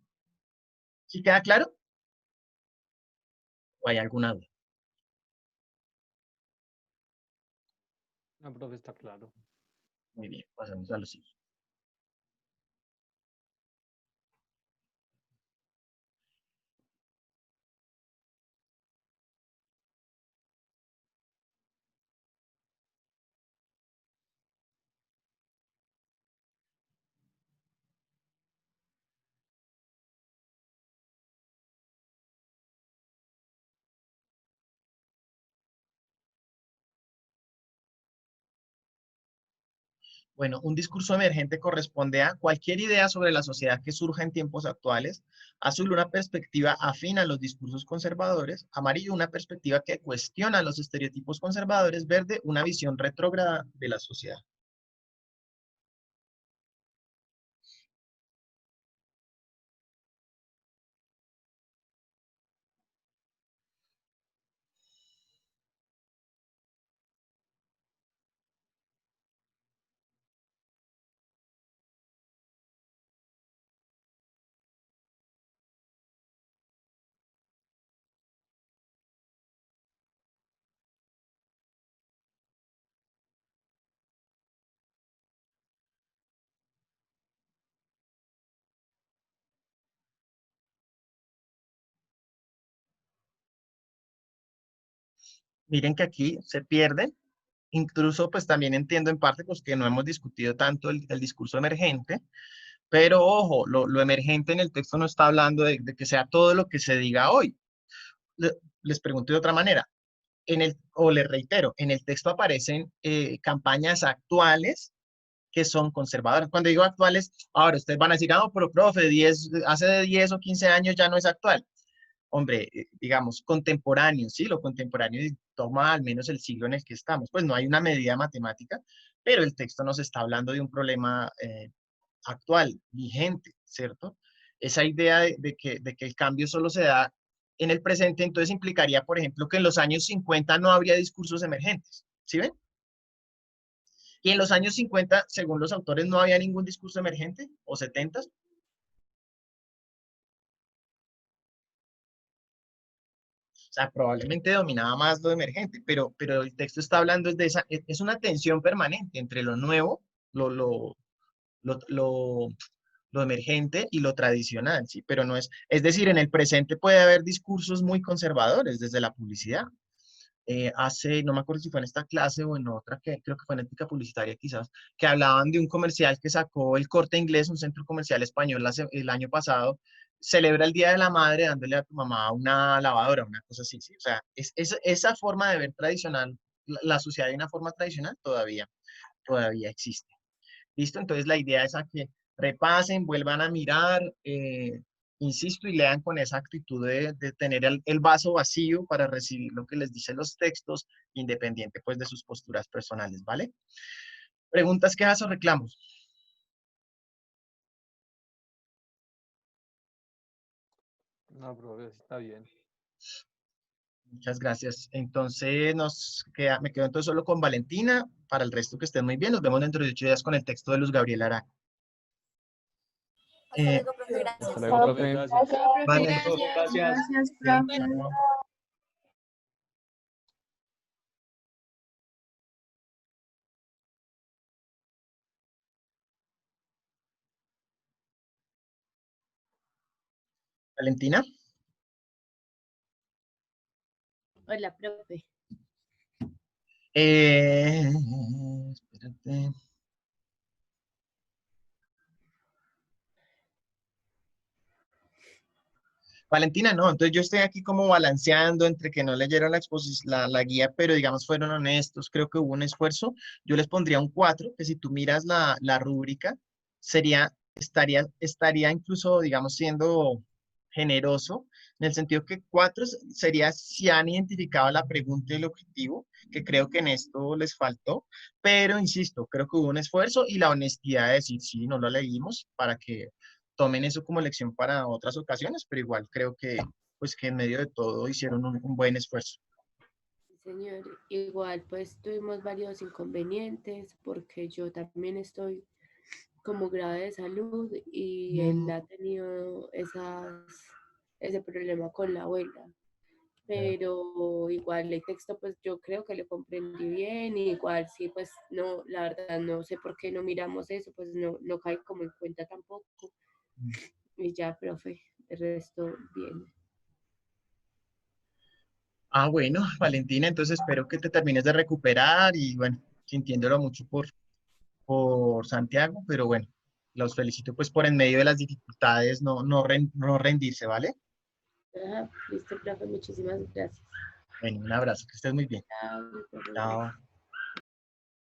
¿Sí queda claro? ¿O hay alguna duda? No, profe, está claro. Muy bien, pasamos a lo siguiente. Bueno, un discurso emergente corresponde a cualquier idea sobre la sociedad que surja en tiempos actuales. Azul, una perspectiva afín a los discursos conservadores. Amarillo, una perspectiva que cuestiona los estereotipos conservadores. Verde, una visión retrógrada de la sociedad. Miren que aquí se pierde. Incluso, pues también entiendo en parte pues, que no hemos discutido tanto el discurso emergente, pero ojo, lo emergente en el texto no está hablando de que sea todo lo que se diga hoy. Les pregunto de otra manera, o les reitero, en el texto aparecen campañas actuales que son conservadoras. Cuando digo actuales, ahora ustedes van a decir, no, pero profe, hace de 10 o 15 años ya no es actual. Hombre, digamos, contemporáneo, ¿sí? Lo contemporáneo toma al menos el siglo en el que estamos. Pues no hay una medida matemática, pero el texto nos está hablando de un problema actual, vigente, ¿cierto? Esa idea de que el cambio solo se da en el presente, entonces implicaría, por ejemplo, que en los años 50 no habría discursos emergentes, ¿sí ven? Y en los años 50, según los autores, no había ningún discurso emergente, o 70. O sea, probablemente dominaba más lo emergente, pero el texto está hablando de esa, es una tensión permanente entre lo nuevo, lo, lo, lo emergente y lo tradicional, ¿sí? Pero no es decir, en el presente puede haber discursos muy conservadores desde la publicidad. No me acuerdo si fue en esta clase o en otra, que creo que fue en ética publicitaria quizás, que hablaban de un comercial que sacó el Corte Inglés, un centro comercial español el año pasado, celebra el Día de la Madre dándole a tu mamá una lavadora, una cosa así, ¿sí? O sea, esa forma de ver tradicional, la sociedad de una forma tradicional todavía existe. ¿Listo? Entonces la idea es a que repasen, vuelvan a mirar, insisto, y lean con esa actitud de tener el vaso vacío para recibir lo que les dicen los textos, independiente pues de sus posturas personales, ¿vale? Preguntas, quejas o reclamos. No, profe, está bien. Muchas gracias. Entonces me quedo entonces solo con Valentina. Para el resto que estén muy bien. Nos vemos dentro de 8 días con el texto de Luz Gabriela Ara. Hasta luego, profe, gracias. Hasta luego, profe. Gracias. Chao, profe, Vale. gracias. Gracias, Bien. profe. Valentina. Hola, profe. Espérate. Valentina, no, entonces yo estoy aquí como balanceando entre que no leyeron la guía, pero digamos fueron honestos, creo que hubo un esfuerzo. Yo les pondría un 4, que si tú miras la rúbrica, estaría incluso, digamos, siendo generoso, en el sentido que 4 sería si han identificado la pregunta y el objetivo, que creo que en esto les faltó, pero insisto, creo que hubo un esfuerzo y la honestidad de decir, sí, no lo leímos, para que tomen eso como lección para otras ocasiones, pero igual creo que, pues, que en medio de todo hicieron un buen esfuerzo. Sí, señor, igual pues tuvimos varios inconvenientes porque yo también estoy como grave de salud y él ha tenido ese problema con la abuela. Pero igual el texto pues yo creo que lo comprendí bien, y igual sí pues no, la verdad no sé por qué no miramos eso, pues no cae como en cuenta tampoco. Y ya, profe, el resto bien. Ah, bueno, Valentina, entonces espero que te termines de recuperar y bueno, sintiéndolo mucho por Santiago, pero bueno, los felicito pues por en medio de las dificultades no rendirse, ¿vale? Listo, profe, muchísimas gracias. Bueno, un abrazo, que estés muy bien. Chao, profe. Chao.